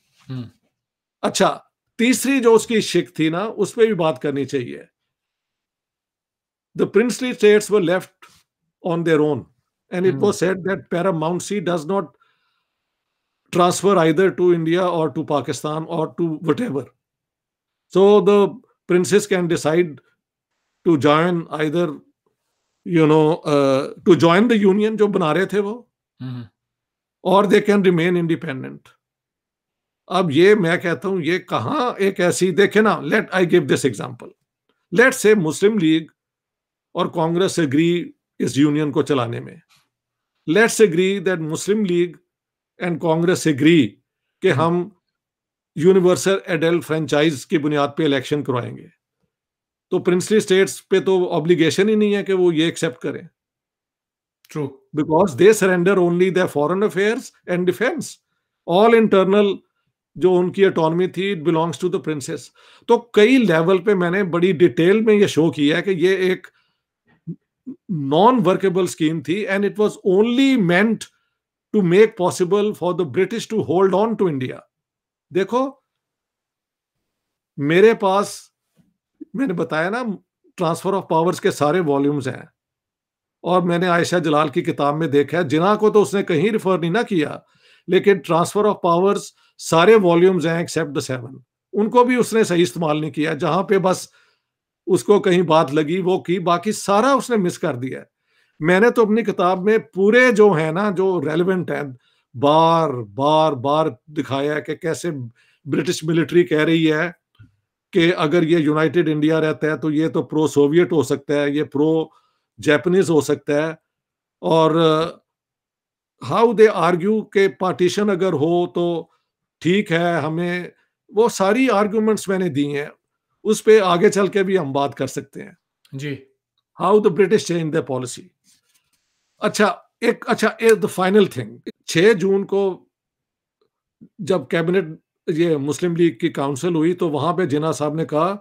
अच्छा, तीसरी जो उसकी शिक थी ना, उस पर भी बात करनी चाहिए। The princely states were left on their own, and it was said that Paramount C does not transfer either to India or to Pakistan or to whatever. So the princes can decide to join either, to join the union जो बना रहे थे वो, or they can remain independent. अब ये मैं कहता हूं, ये कहां एक ऐसी, देखे ना, let I give this example, let say Muslim league और कांग्रेस एग्री इस यूनियन को चलाने में, let's agree that Muslim League and Congress agree कि हम यूनिवर्सल एडल्ट फ्रेंचाइज की बुनियाद पे इलेक्शन करवाएंगे, तो प्रिंसली स्टेट्स पे तो ऑब्लिगेशन ही नहीं है कि वो ये एक्सेप्ट करें, true, because they surrender only their foreign affairs and defence, all internal जो उनकी ऑटोनॉमी थी, it belongs to the princes. तो कई लेवल पे मैंने बड़ी डिटेल में ये शो किया है कि ये एक नॉन वर्केबल स्कीम थी and it was only meant to make possible for the British to hold on to India. देखो, मेरे पास, मैंने बताया ना, ट्रांसफर ऑफ पावर्स के सारे वॉल्यूम्स हैं, और मैंने आयशा जलाल की किताब में देखा है, जिन्ना को तो उसने कहीं रिफर नहीं ना किया, लेकिन ट्रांसफर ऑफ पावर्स सारे वॉल्यूम्स हैं एक्सेप्ट द 7, उनको भी उसने सही इस्तेमाल नहीं किया, जहां पे बस उसको कहीं बात लगी वो की, बाकी सारा उसने मिस कर दिया है। मैंने तो अपनी किताब में पूरे जो है ना, जो रेलेवेंट है, बार बार बार दिखाया है कि कैसे ब्रिटिश मिलिट्री कह रही है कि अगर ये यूनाइटेड इंडिया रहता है तो ये तो प्रो सोवियत हो सकता है, ये प्रो जापानीज हो सकता है, और हाउ दे आर्ग्यू के पार्टीशन अगर हो तो ठीक है, हमें वो सारी आर्ग्यूमेंट्स मैंने दी हैं, उस पे आगे चल के भी हम बात कर सकते हैं, जी, how the British change the policy. अच्छा, द फाइनल थिंग, 6 जून को जब कैबिनेट, ये मुस्लिम लीग की काउंसिल हुई, तो वहां पे जिन्ना साहब ने कहा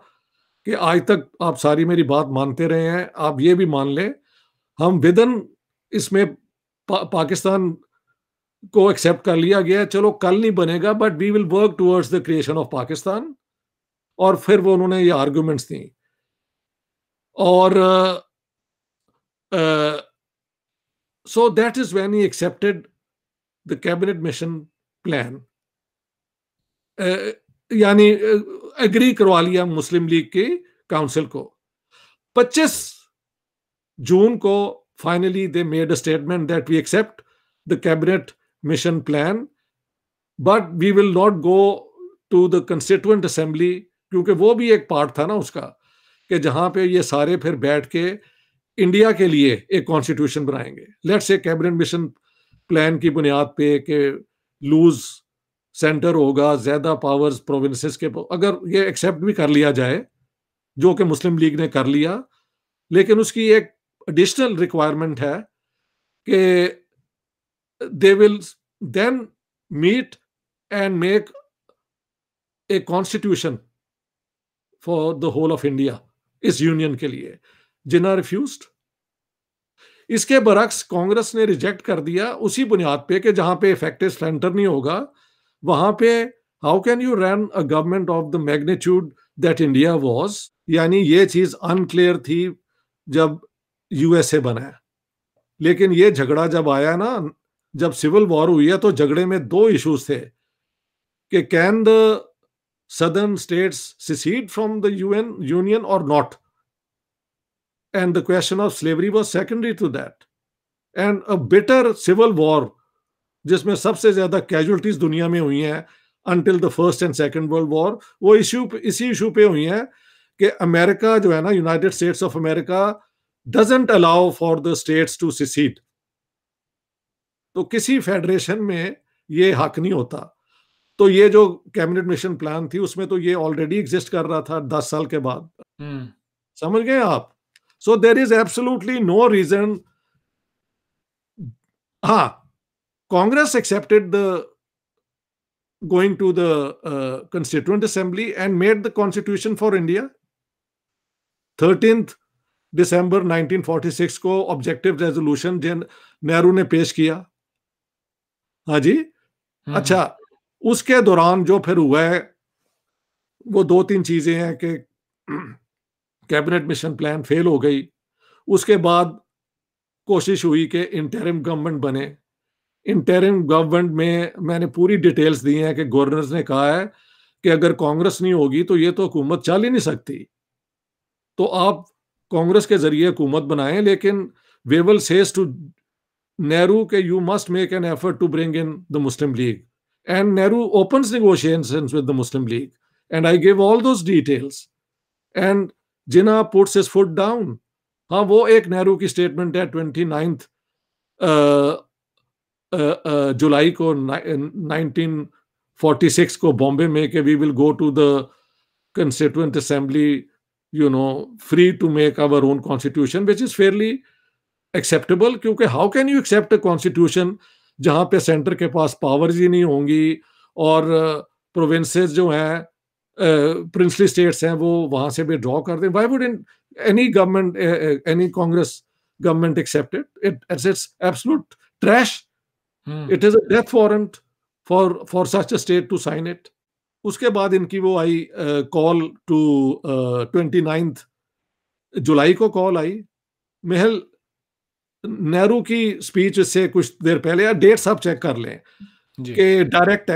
कि आज तक आप सारी मेरी बात मानते रहे हैं, आप ये भी मान लें हम विदन इसमें पाकिस्तान को एक्सेप्ट कर लिया गया, चलो कल नहीं बनेगा but we will work towards the creation of Pakistan. और फिर वो उन्होंने ये आर्गुमेंट्स दी, और so that is when he accepted the cabinet mission plan, यानी एग्री करवा लिया मुस्लिम लीग की काउंसिल को। 25 जून को finally they made a statement that we accept the cabinet mission plan, but we will not go to the constituent assembly, क्योंकि वो भी एक पार्ट था ना उसका, कि जहां पे ये सारे फिर बैठ के इंडिया के लिए एक कॉन्स्टिट्यूशन बनाएंगे। Let's say cabinet mission plan की बुनियाद पे कि लूज सेंटर होगा, ज्यादा पावर्स प्रोविंसेस के, अगर ये एक्सेप्ट भी कर लिया जाए, जो कि मुस्लिम लीग ने कर लिया, लेकिन उसकी एक एडिशनल रिक्वायरमेंट है कि they will then meet and make a constitution for the whole of India, इस यूनियन के लिए। जिन्ना रिफ्यूज्ड। इसके बरक्स कांग्रेस ने रिजेक्ट कर दिया, उसी बुनियाद पे कि जहां पे इफेक्टिव सेंटर नहीं होगा, वहां पे how can you run a government of the magnitude that India was. यानी ये चीज अनक्लियर थी जब यूएसए बना है, लेकिन ये झगड़ा जब आया ना, जब सिविल वॉर हुई है, तो झगड़े में 2 इश्यूज थे कि can the southern states secede from the union or not, and the question of slavery was secondary to that, and a bitter civil war जिसमें सबसे ज्यादा कैजुअलिटीज दुनिया में हुई हैं until the first and second world war, वो इसी issue पे हुई हैं कि अमेरिका जो है ना, United states of America doesn't allow for the states to secede, तो किसी फेडरेशन में ये हक नहीं होता। तो ये जो कैबिनेट मिशन प्लान थी उसमें तो ये ऑलरेडी एग्जिस्ट कर रहा था 10 साल के बाद। समझ गए आप? So there is absolutely no reason. हाँ, Congress accepted the going to the constituent assembly and made the constitution for India. 13 दिसंबर 1946 को ऑब्जेक्टिव रेजोल्यूशन नेहरू ने पेश किया। हाँ जी। अच्छा, उसके दौरान जो फिर हुआ है वो 2-3 चीजें हैं कि कैबिनेट मिशन प्लान फेल हो गई, उसके बाद कोशिश हुई कि इंटरिम गवर्नमेंट बने। इंटरिम गवर्नमेंट में मैंने पूरी डिटेल्स दी हैं कि गवर्नर्स ने कहा है कि अगर कांग्रेस नहीं होगी तो ये तो हुकूमत चल ही नहीं सकती, तो आप कांग्रेस के जरिए हुकूमत बनाएं, लेकिन वेवल सेज टू नेहरू के you must make an effort to bring in the Muslim League and Nehru opens negotiations with the Muslim League, and I give all those details, and Jinnah puts his foot down. हाँ, वो एक नेहरू की statement है 29 जुलाई को 1946 को बॉम्बे में कि we will go to the constituent assembly, you know, free to make our own constitution, which is fairly acceptable, क्योंकि how can you accept a constitution जहां पे सेंटर के पास पावर्स ही नहीं होंगी और प्रोविंसेस जो हैं, प्रिंसली स्टेट्स हैं, वो वहां से भी ड्रॉ कर दें. Why would any government, any Congress government accept it? It's absolute trash. It is a death warrant for such a state to sign it. उसके बाद इनकी वो आई कॉल टू 29 जुलाई को कॉल आई. महल नेहरू की स्पीच से कुछ देर पहले, या डेट्स आप चेक कर लें, कि डायरेक्ट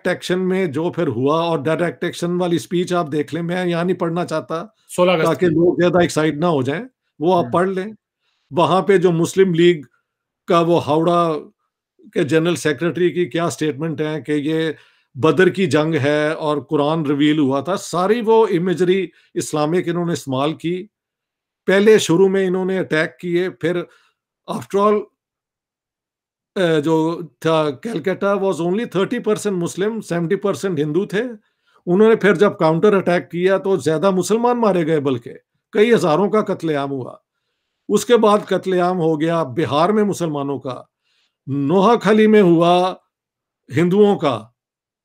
एक्शन में जो फिर हुआ, और डायरेक्ट एक्शन वाली स्पीच आप देख लें. मैं यहाँ नहीं पढ़ना चाहता ताकि लोग ज्यादा एक्साइट ना हो जाएं, वो आप पढ़ लें. वहां पे जो मुस्लिम लीग का वो हावड़ा के जनरल सेक्रेटरी की क्या स्टेटमेंट है कि ये बदर की जंग है और कुरान रिवील हुआ था, सारी वो इमेजरी इस्लामिक इन्होंने इस्तेमाल की. पहले शुरू में इन्होंने अटैक किए, फिर आफ्टर ऑल जो था कैलकाटा वाज ओनली 30% मुस्लिम, 70% हिंदू थे. उन्होंने फिर जब काउंटर अटैक किया तो ज्यादा मुसलमान मारे गए, बल्कि कई हजारों का कत्लेआम हुआ. उसके बाद कत्लेआम हो गया बिहार में मुसलमानों का, नोहाखली में हुआ हिंदुओं का,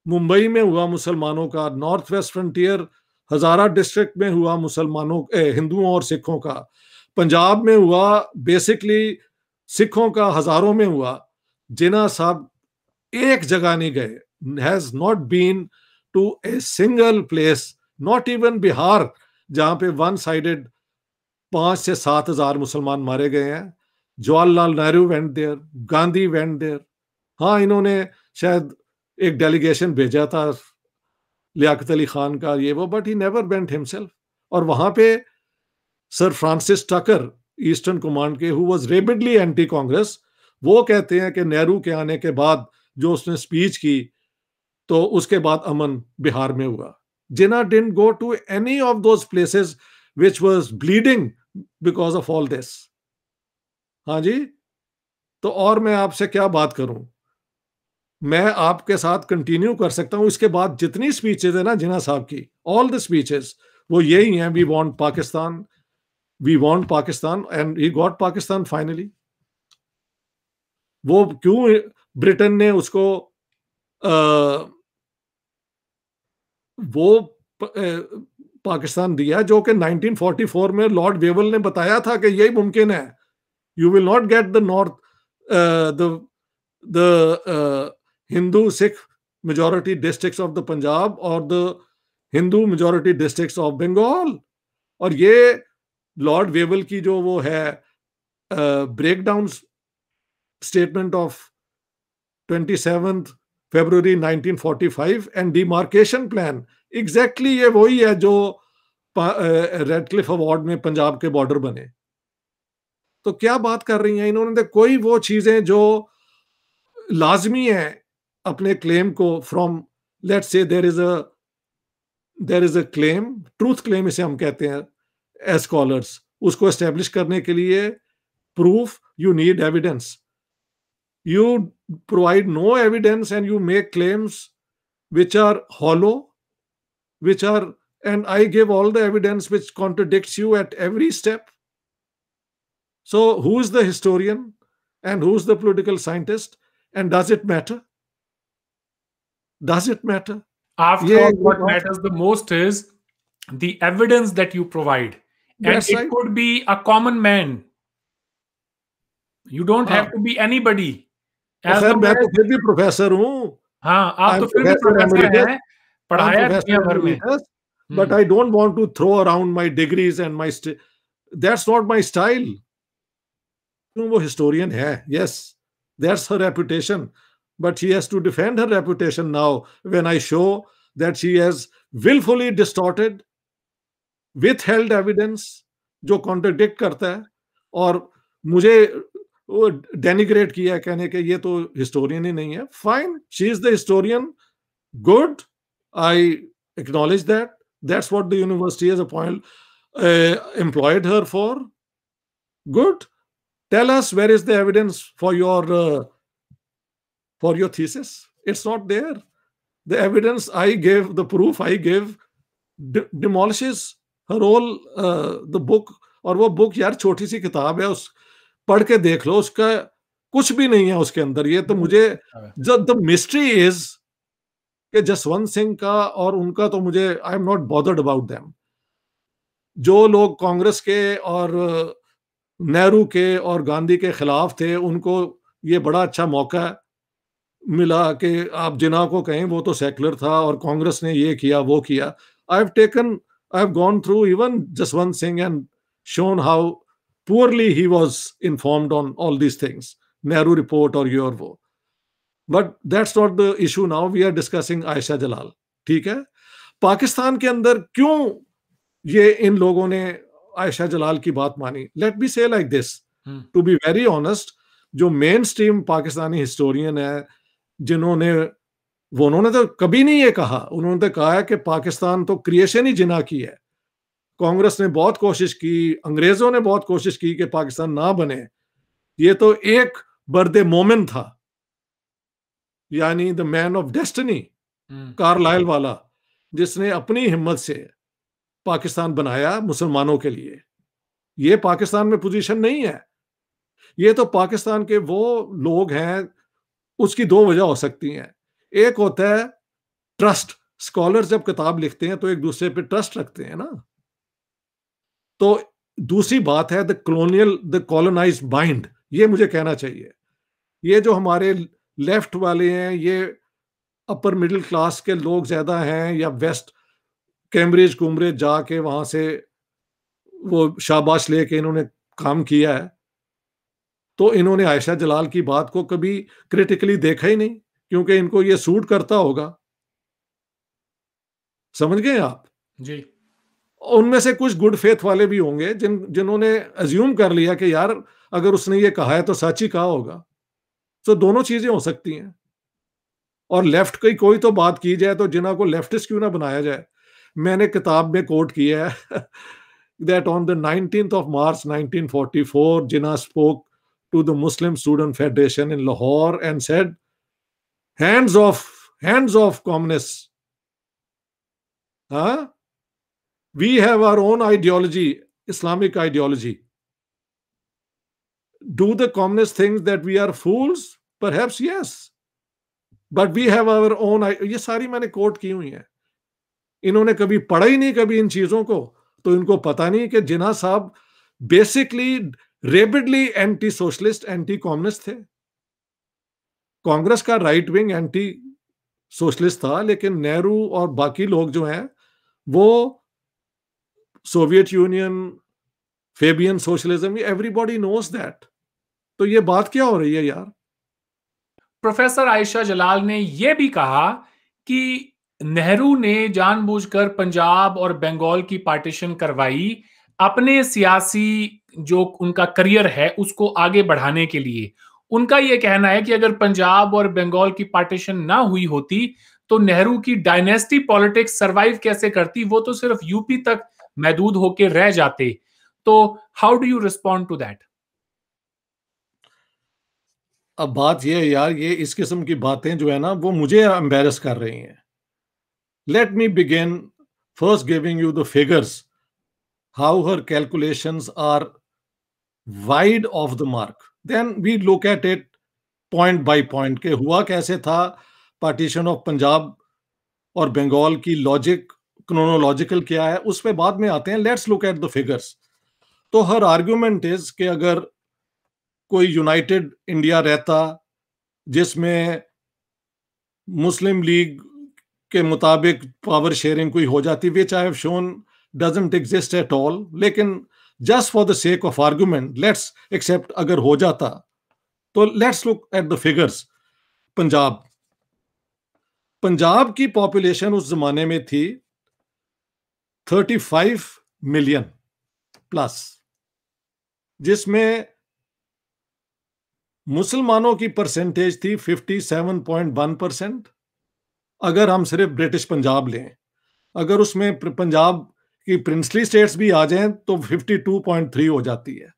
मुंबई में हुआ मुसलमानों का, नॉर्थ वेस्ट फ्रंटियर हजारा डिस्ट्रिक्ट में हुआ मुसलमानों, हिंदुओं और सिखों का, पंजाब में हुआ, बेसिकली सिखों का हजारों में हुआ. जिन्ना साहब एक जगह नहीं गए, has not been to a single place, not even Bihar, जहां पे वन साइडेड 5 से 7 हजार मुसलमान मारे गए हैं. Jawaharlal Nehru went there, Gandhi went there. हाँ, इन्होंने शायद एक डेलीगेशन भेजा था लियाकत अली खान का, ये वो, but he never went himself. और वहां पे सर फ्रांसिस टकर, ईस्टर्न कमांड के, हु वाज रेबिडली एंटी कांग्रेस, वो कहते हैं कि नेहरू के आने के बाद जो उसने स्पीच की, तो उसके बाद अमन बिहार में हुआ. Jinnah didn't go to any of those places which was bleeding because of all this. हाँ जी, तो और मैं आपसे क्या बात करूं, मैं आपके साथ कंटिन्यू कर सकता हूं. इसके बाद जितनी स्पीचेस है ना जिन्ना साहब की, ऑल द स्पीचेस वो यही हैं, we want Pakistan, we want Pakistan, and he got Pakistan finally. वो क्यों ब्रिटेन ने उसको वो पाकिस्तान दिया, जो कि 1944 में लॉर्ड वेवल ने बताया था कि यही मुमकिन है. You will not get the north, the Hindu Sikh majority districts of the Punjab और the Hindu majority districts of Bengal. और ये लॉर्ड वेवल की जो वो है ब्रेकडाउन स्टेटमेंट ऑफ 27 फरवरी 1945 एंड डिमार्केशन प्लान, एग्जैक्टली ये वही है जो रेडक्लिफ अवार्ड में पंजाब के बॉर्डर बने. तो क्या बात कर रही हैं इन्होंने, कोई वो चीजें जो लाजमी है अपने क्लेम को, from let's say there is a claim, truth claim इसे हम कहते हैं एज स्कॉलर्स, उसको एस्टेब्लिश करने के लिए proof, you need evidence. You provide no evidence and you make claims which are hollow, and I give all the evidence which contradicts you at every step. So who is the historian and who is the political scientist, and does it matter? Does it matter? After all, what matters the most is the evidence that you provide. And it could be a common man. You don't have to be anybody. मैं तो फिर भी professor हूँ. हाँ, आप तो फिर भी प्रोफेसर हैं, पढ़ाया दुनिया भर में. But I don't want to throw around my degrees and my that's not my style. वो हिस्टोरियन है, yes, that's her reputation, but she has to defend her reputation now when I show that she has willfully distorted, withheld evidence जो contradict करता है. और मुझे वो denigrate किया है, कहने के ये तो हिस्टोरियन ही नहीं है। Fine, she is the historian, good, I acknowledge that, that's what the university has employed her for. Good. Tell us where is the evidence for your thesis. It's not there. The evidence I gave, the proof I gave, demolishes her whole the book. और वो book यार छोटी सी किताब है, उस पढ़ के देख लो, उसका कुछ भी नहीं है उसके अंदर। ये तो मुझे द मिस्ट्री इज कि जसवंत सिंह का और उनका, तो मुझे I am not bothered about them. जो लोग कांग्रेस के और नेहरू के और गांधी के खिलाफ थे, उनको ये बड़ा अच्छा मौका मिला कि आप जिन्ना को कहें, वो तो सेकुलर था और कांग्रेस ने ये किया वो किया। I have gone through even Jaswant Singh and shown how poorly he was informed on all these things, Nehru report or your wo. But that's not the issue now. We are discussing Aisha Jalal. ठीक है, पाकिस्तान के अंदर क्यों ये इन लोगों ने आयशा जलाल की बात मानी? Let be say like this, to be very honest, जो मेन स्ट्रीम पाकिस्तानी हिस्टोरियन है, जिन्होंने उन्होंने तो कभी नहीं ये कहा, उन्होंने तो कहा है कि पाकिस्तान तो क्रिएशन ही जिना की है। कांग्रेस ने बहुत कोशिश की, अंग्रेजों ने बहुत कोशिश की कि पाकिस्तान ना बने, ये तो एक बर्दे मोमिन था, यानी the man of destiny, Carlyle वाला, जिसने अपनी हिम्मत से पाकिस्तान बनाया मुसलमानों के लिए। ये पाकिस्तान में पोजीशन नहीं है, ये तो पाकिस्तान के वो लोग हैं। उसकी दो वजह हो सकती हैं। एक होता है ट्रस्ट, स्कॉलर जब किताब लिखते हैं तो एक दूसरे पे ट्रस्ट रखते हैं ना। तो दूसरी बात है द कॉलोनाइज्ड माइंड। ये मुझे कहना चाहिए, ये जो हमारे लेफ्ट वाले हैं, ये अपर मिडिल क्लास के लोग ज्यादा हैं, या वेस्ट कैम्ब्रिज कुम्ब्रिज जाके वहां से वो शाबाश लेके इन्होंने काम किया है, तो इन्होंने आयशा जलाल की बात को कभी क्रिटिकली देखा ही नहीं, क्योंकि इनको ये सूट करता होगा। समझ गए आप जी? उनमें से कुछ गुड फेथ वाले भी होंगे जिन्होंने अज्यूम कर लिया कि यार अगर उसने ये कहा है तो सच ही कहा होगा। तो दोनों चीजें हो सकती हैं। और लेफ्ट की कोई तो बात की जाए तो जिन्ना को लेफ्टिस्ट क्यों ना बनाया जाए। मैंने किताब में कोट किया है that on the 19th of March 1944 Jinnah spoke to the Muslim Student Federation in Lahore and said, hands off communists. Huh? We have our own ideology, Islamic ideology. Do the communists think that we are fools? Perhaps yes. But we have our own. ये सारी मैंने coat की हुई है। इन्होंने कभी पढ़ा ही नहीं कभी इन चीजों को, तो इनको पता नहीं कि जिन्ना साहब basically rabidly anti socialist, anti communist थे। कांग्रेस का राइट विंग एंटी सोशलिस्ट था, लेकिन नेहरू और बाकी लोग जो हैं वो Soviet Union, Fabian socialism, everybody knows that. तो ये बात क्या हो रही है यार? प्रोफेसर आयशा जलाल ने यह भी कहा कि नेहरू ने जानबूझकर पंजाब और बंगाल की पार्टीशन करवाई अपने सियासी जो उनका करियर है उसको आगे बढ़ाने के लिए। उनका यह कहना है कि अगर पंजाब और बंगाल की पार्टीशन ना हुई होती तो नेहरू की डायनेस्टी पॉलिटिक्स सरवाइव कैसे करती, वो तो सिर्फ यूपी तक महदूद होकर रह जाते। तो how do you respond to that? अब बात ये है यार, ये इस किस्म की बातें जो है ना वो मुझे एम्बेरस कर रही हैं। Let me begin first giving you the figures, how her calculations are wide of the mark, then we look at it point by point के हुआ कैसे था पार्टीशन ऑफ पंजाब और बंगाल की लॉजिक, क्रोनोलॉजिकल क्या है, उस पे बाद में आते हैं। Let's look at the figures. तो हर आर्गुमेंट इज कि अगर कोई यूनाइटेड इंडिया रहता जिसमें मुस्लिम लीग के मुताबिक पावर शेयरिंग कोई हो जाती, which I have shown doesn't exist at all, लेकिन just for the sake of argument let's accept अगर हो जाता, तो let's look at the figures. Punjab की पॉपुलेशन उस जमाने में थी 35 मिलियन प्लस, जिसमें मुसलमानों की परसेंटेज थी 57.1%। अगर हम सिर्फ ब्रिटिश पंजाब लें, अगर उसमें पंजाब की प्रिंसली स्टेट्स भी आ जाएं तो 52.3 हो जाती है।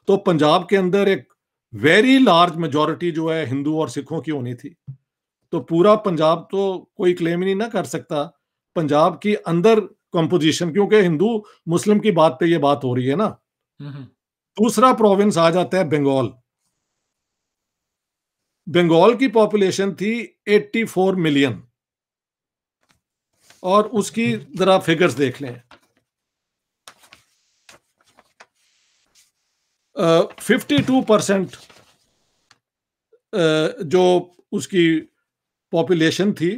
तो पंजाब के अंदर एक वेरी लार्ज मेजॉरिटी जो है हिंदू और सिखों की होनी थी। तो पूरा पंजाब तो कोई क्लेम ही नहीं ना कर सकता। पंजाब की अंदर कंपोजिशन, क्योंकि हिंदू मुस्लिम की बात पे ये बात हो रही है ना। दूसरा प्रोविंस आ जाता है बंगाल। बंगाल की पॉपुलेशन थी 84 मिलियन, और उसकी जरा फिगर्स देख लें। 52% जो उसकी पॉपुलेशन थी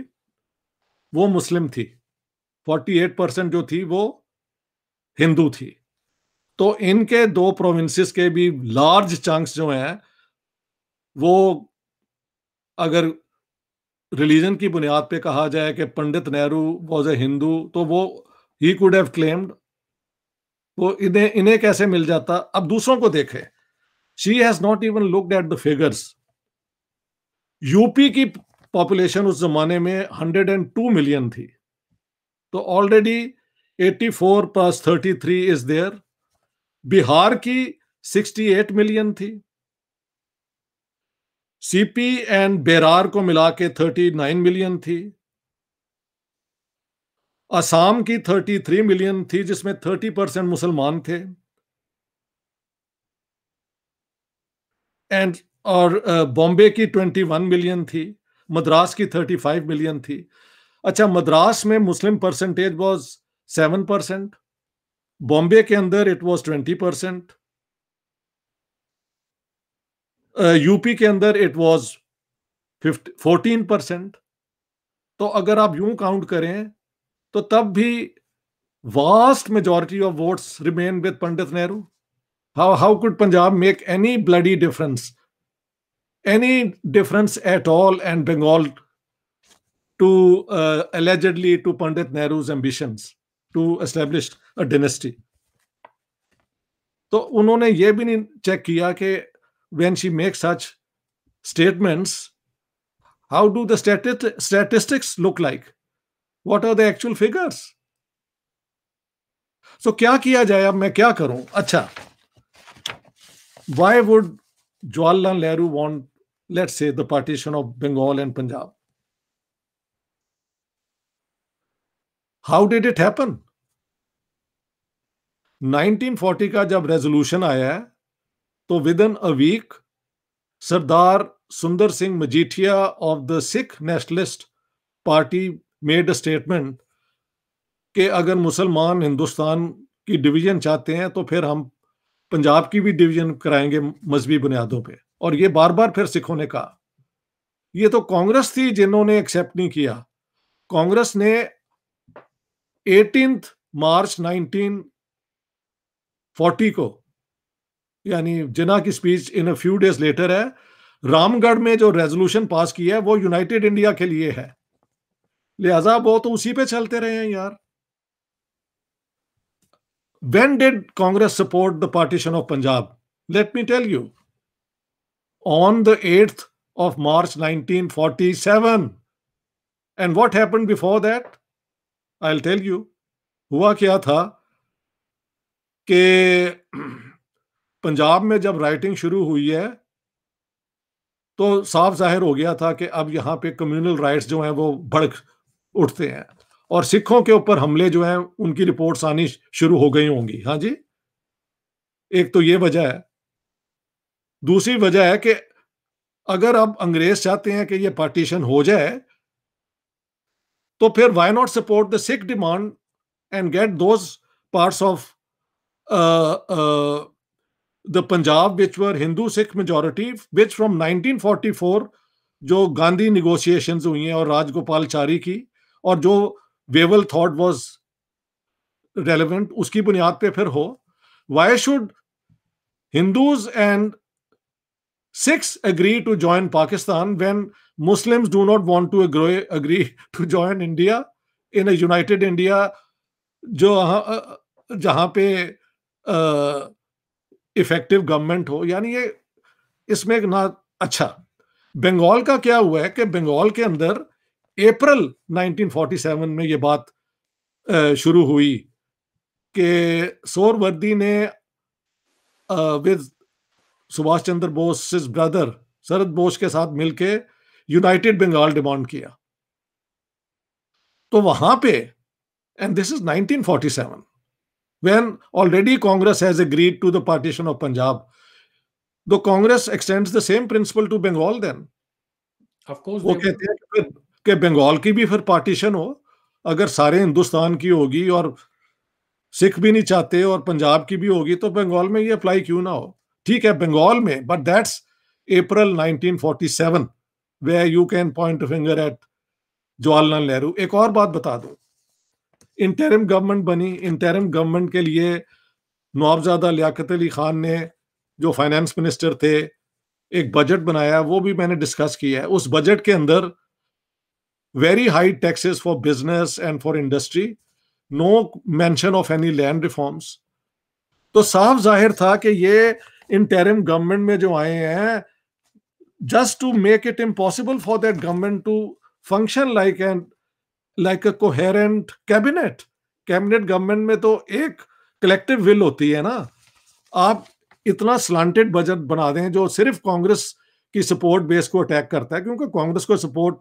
वो मुस्लिम थी, 48% जो थी वो हिंदू थी। तो इनके दो प्रोविंसेस के भी लार्ज चंक्स जो हैं वो, अगर रिलीजन की बुनियाद पे कहा जाए कि पंडित नेहरू वाज ए हिंदू, तो वो ही कुड हैव क्लेम्ड, वो इन्हें इन्हें कैसे मिल जाता। अब दूसरों को देखें, she has not even looked at the figures. UP की पॉपुलेशन उस जमाने में 102 मिलियन थी, तो already 84 plus 33 is there. Bihar की 68 मिलियन थी। सीपी एंड बेरार को मिला के 39 मिलियन थी। असम की 33 मिलियन थी, जिसमें 30% मुसलमान थे। एंड और बॉम्बे की 21 मिलियन थी। मद्रास की 35 मिलियन थी। अच्छा, मद्रास में मुस्लिम परसेंटेज वाज 7%, बॉम्बे के अंदर इट वाज 20%, यूपी के अंदर इट वाज 14%। तो अगर आप यूं काउंट करें तो तब भी vast majority of votes remain with Pandit Nehru. How could Punjab make any bloody difference at all and Bengal to allegedly to Pandit Nehru's ambitions to establish a dynasty. तो उन्होंने ये भी नहीं चेक किया कि when she makes such statements, how do the statistics look like? What are the actual figures? So क्या किया जाए, अब मैं क्या करूं? अच्छा, why would Jawaharlal Nehru want, let's say, the partition of Bengal and Punjab? How did it happen? 1940 का जब रेजोल्यूशन आया है तो विद इन अ वीक सरदार सुंदर Singh Majithia of the Sikh nationalist party made a statement कि अगर मुसलमान हिंदुस्तान की डिवीजन चाहते हैं तो फिर हम पंजाब की भी डिवीजन कराएंगे मजहबी बुनियादों पे। और ये बार बार फिर सिखों ने कहा। ये तो कांग्रेस थी जिन्होंने एक्सेप्ट नहीं किया। कांग्रेस ने 18 मार्च 1940 को, यानी जिन्ना की speech in a few days later है, रामगढ़ में जो रेजोल्यूशन पास किया है वो यूनाइटेड इंडिया के लिए है। लिहाजा वो तो उसी पे चलते रहे हैं यार। When did Congress support the partition of Punjab? Let me tell you. On the 8th of March 1947. And what happened before that? I'll tell you. हुआ क्या था कि पंजाब में जब राइटिंग शुरू हुई है तो साफ जाहिर हो गया था कि अब यहाँ पे कम्युनल राइट्स जो हैं वो भड़क उठते हैं और सिखों के ऊपर हमले जो हैं उनकी रिपोर्ट्स आनी शुरू हो गई होंगी। हाँ जी, एक तो ये वजह है। दूसरी वजह है कि अगर अब अंग्रेज चाहते हैं कि ये पार्टीशन हो जाए तो फिर why not support the Sikh demand and get those parts of the Punjab which were Hindu Sikh majority, which from 1944 जो गांधी निगोशिएशंस हुई हैं और राजगोपालचारी की, और जो वेवल थॉट वाज रेलेवेंट, उसकी बुनियाद पे फिर हो। Why should Hindus and Sikhs agree to join Pakistan when Muslims do not want to agree to join India in a united India जो जहां पे इफेक्टिव गवर्नमेंट हो। यानी ये इसमें ना अच्छा, बंगाल का क्या हुआ है कि बंगाल के अंदर अप्रैल 1947 में ये बात शुरू हुई कि सोहरावर्दी ने विद सुभाष चंद्र बोस ब्रदर शरद बोस के साथ मिलके यूनाइटेड बंगाल डिमांड किया। तो वहां पे, and this is 1947, when already Congress has agreed to the partition of Punjab, the Congress extends the same principle to Bengal then. Of course, वो कहते हैं कि बंगाल की भी फिर पार्टीशन हो, अगर सारे हिंदुस्तान की होगी और सिख भी नहीं चाहते और पंजाब की भी होगी तो बंगाल में ये अप्लाई क्यों ना हो। ठीक है बंगाल में, but that's April 1947 where you can point a finger at Jawaharlal Nehru. एक और बात बता दूं, इंटरिम गवर्नमेंट बनी, इंटरिम गवर्नमेंट के लिए नवाबजादा लियाकत अली खान ने, जो फाइनेंस मिनिस्टर थे, एक बजट बनाया, वो भी मैंने डिस्कस किया है। उस बजट के अंदर very high taxes for business and for industry, no mention of any land reforms. तो साफ जाहिर था कि ये इंटरिम गवर्नमेंट में जो आए हैं just to make it impossible for that government to function like a coherent cabinet. Cabinet government में तो एक कलेक्टिव विल होती है ना। आप इतना स्लांटेड बजट बना दें जो सिर्फ कांग्रेस की सपोर्ट बेस को अटैक करता है, क्योंकि कांग्रेस को सपोर्ट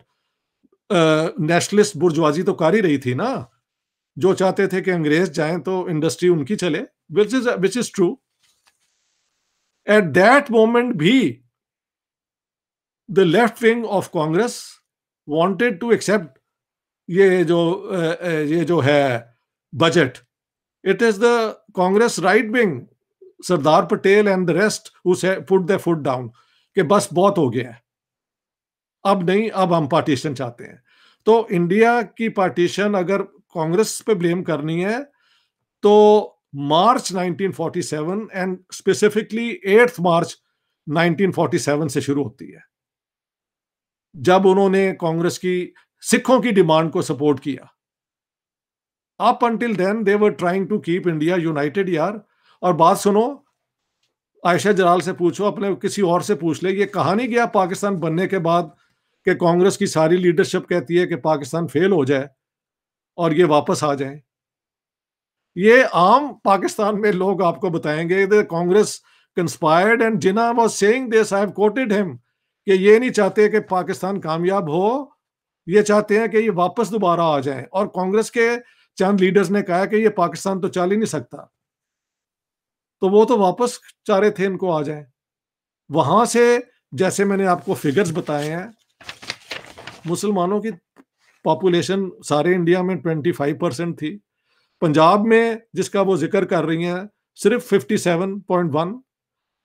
नेशनलिस्ट बुर्जुआजी तो कर ही रही थी ना, जो चाहते थे कि अंग्रेज जाएं तो इंडस्ट्री उनकी चले, which is true. At that moment भी the left wing of Congress wanted to accept ये जो है budget. It is the Congress right wing, Sardar Patel and the rest who put the foot down कि बस बहुत हो गया है, अब नहीं, अब हम पार्टीशन चाहते हैं। तो इंडिया की पार्टीशन अगर कांग्रेस पे ब्लेम करनी है तो मार्च 1947 एंड स्पेसिफिकली 8 मार्च 1947 से शुरू होती है, जब उन्होंने कांग्रेस की सिखों की डिमांड को सपोर्ट किया। Up until then they were trying to keep India united यार। और बात सुनो, आयशा जलाल से पूछो, अपने किसी और से पूछ ले, ये कहा नहीं गया पाकिस्तान बनने के बाद कि कांग्रेस की सारी लीडरशिप कहती है कि पाकिस्तान फेल हो जाए और ये वापस आ जाए। ये आम पाकिस्तान में लोग आपको बताएंगे the Congress conspired and Jinnah was saying this, I have coated him, कि ये नहीं चाहते कि पाकिस्तान कामयाब हो, ये चाहते हैं कि ये वापस दोबारा आ जाए। और कांग्रेस के चंद लीडर्स ने कहा कि ये पाकिस्तान तो चल ही नहीं सकता, तो वो तो वापस चाह रहे थे इनको आ जाए। वहां से, जैसे मैंने आपको फिगर्स बताए हैं, मुसलमानों की पॉपुलेशन सारे इंडिया में 25% थी। पंजाब में, जिसका वो जिक्र कर रही हैं, सिर्फ 57.1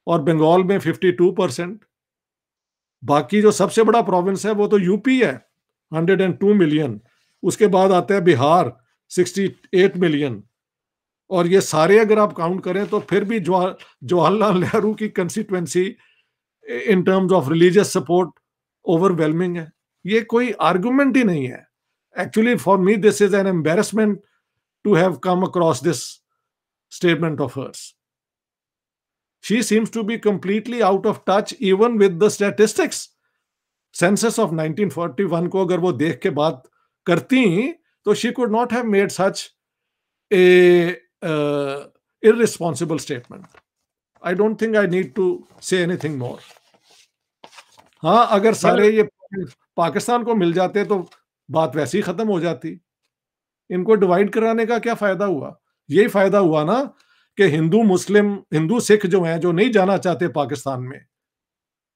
और बंगाल में 52%। बाकी जो सबसे बड़ा प्रोविंस है वो तो यूपी है, 102 मिलियन। उसके बाद आता है बिहार, 68 मिलियन। और ये सारे अगर आप काउंट करें तो फिर भी जवाहरलाल नेहरू की constituency in terms of religious support overwhelming है। ये कोई आर्गुमेंट ही नहीं है। Actually for me this is an embarrassment to have come across this statement of hers. She seems to be completely out of touch even with the statistics. Census of 1941 को अगर वो देख के बात करती तो she could not have made such a irresponsible statement. I don't think I need to say anything more. हाँ, अगर सारे ये पाकिस्तान को मिल जाते तो बात वैसे ही खत्म हो जाती। इनको डिवाइड कराने का क्या फायदा हुआ? यही फायदा हुआ ना कि हिंदू मुस्लिम, हिंदू सिख जो हैं, जो नहीं जाना चाहते पाकिस्तान में,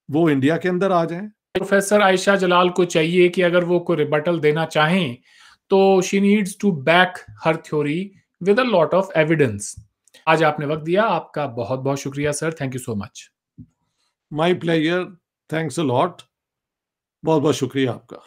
वो इंडिया के अंदर आ जाएं। प्रोफेसर आयशा जलाल को चाहिए कि अगर वो कोई रिबटल देना चाहें तो she needs to back her theory with a lot of evidence. आज आपने वक्त दिया, आपका बहुत बहुत शुक्रिया sir, thank you so much. My pleasure, thanks a lot, बहुत बहुत शुक्रिया आपका।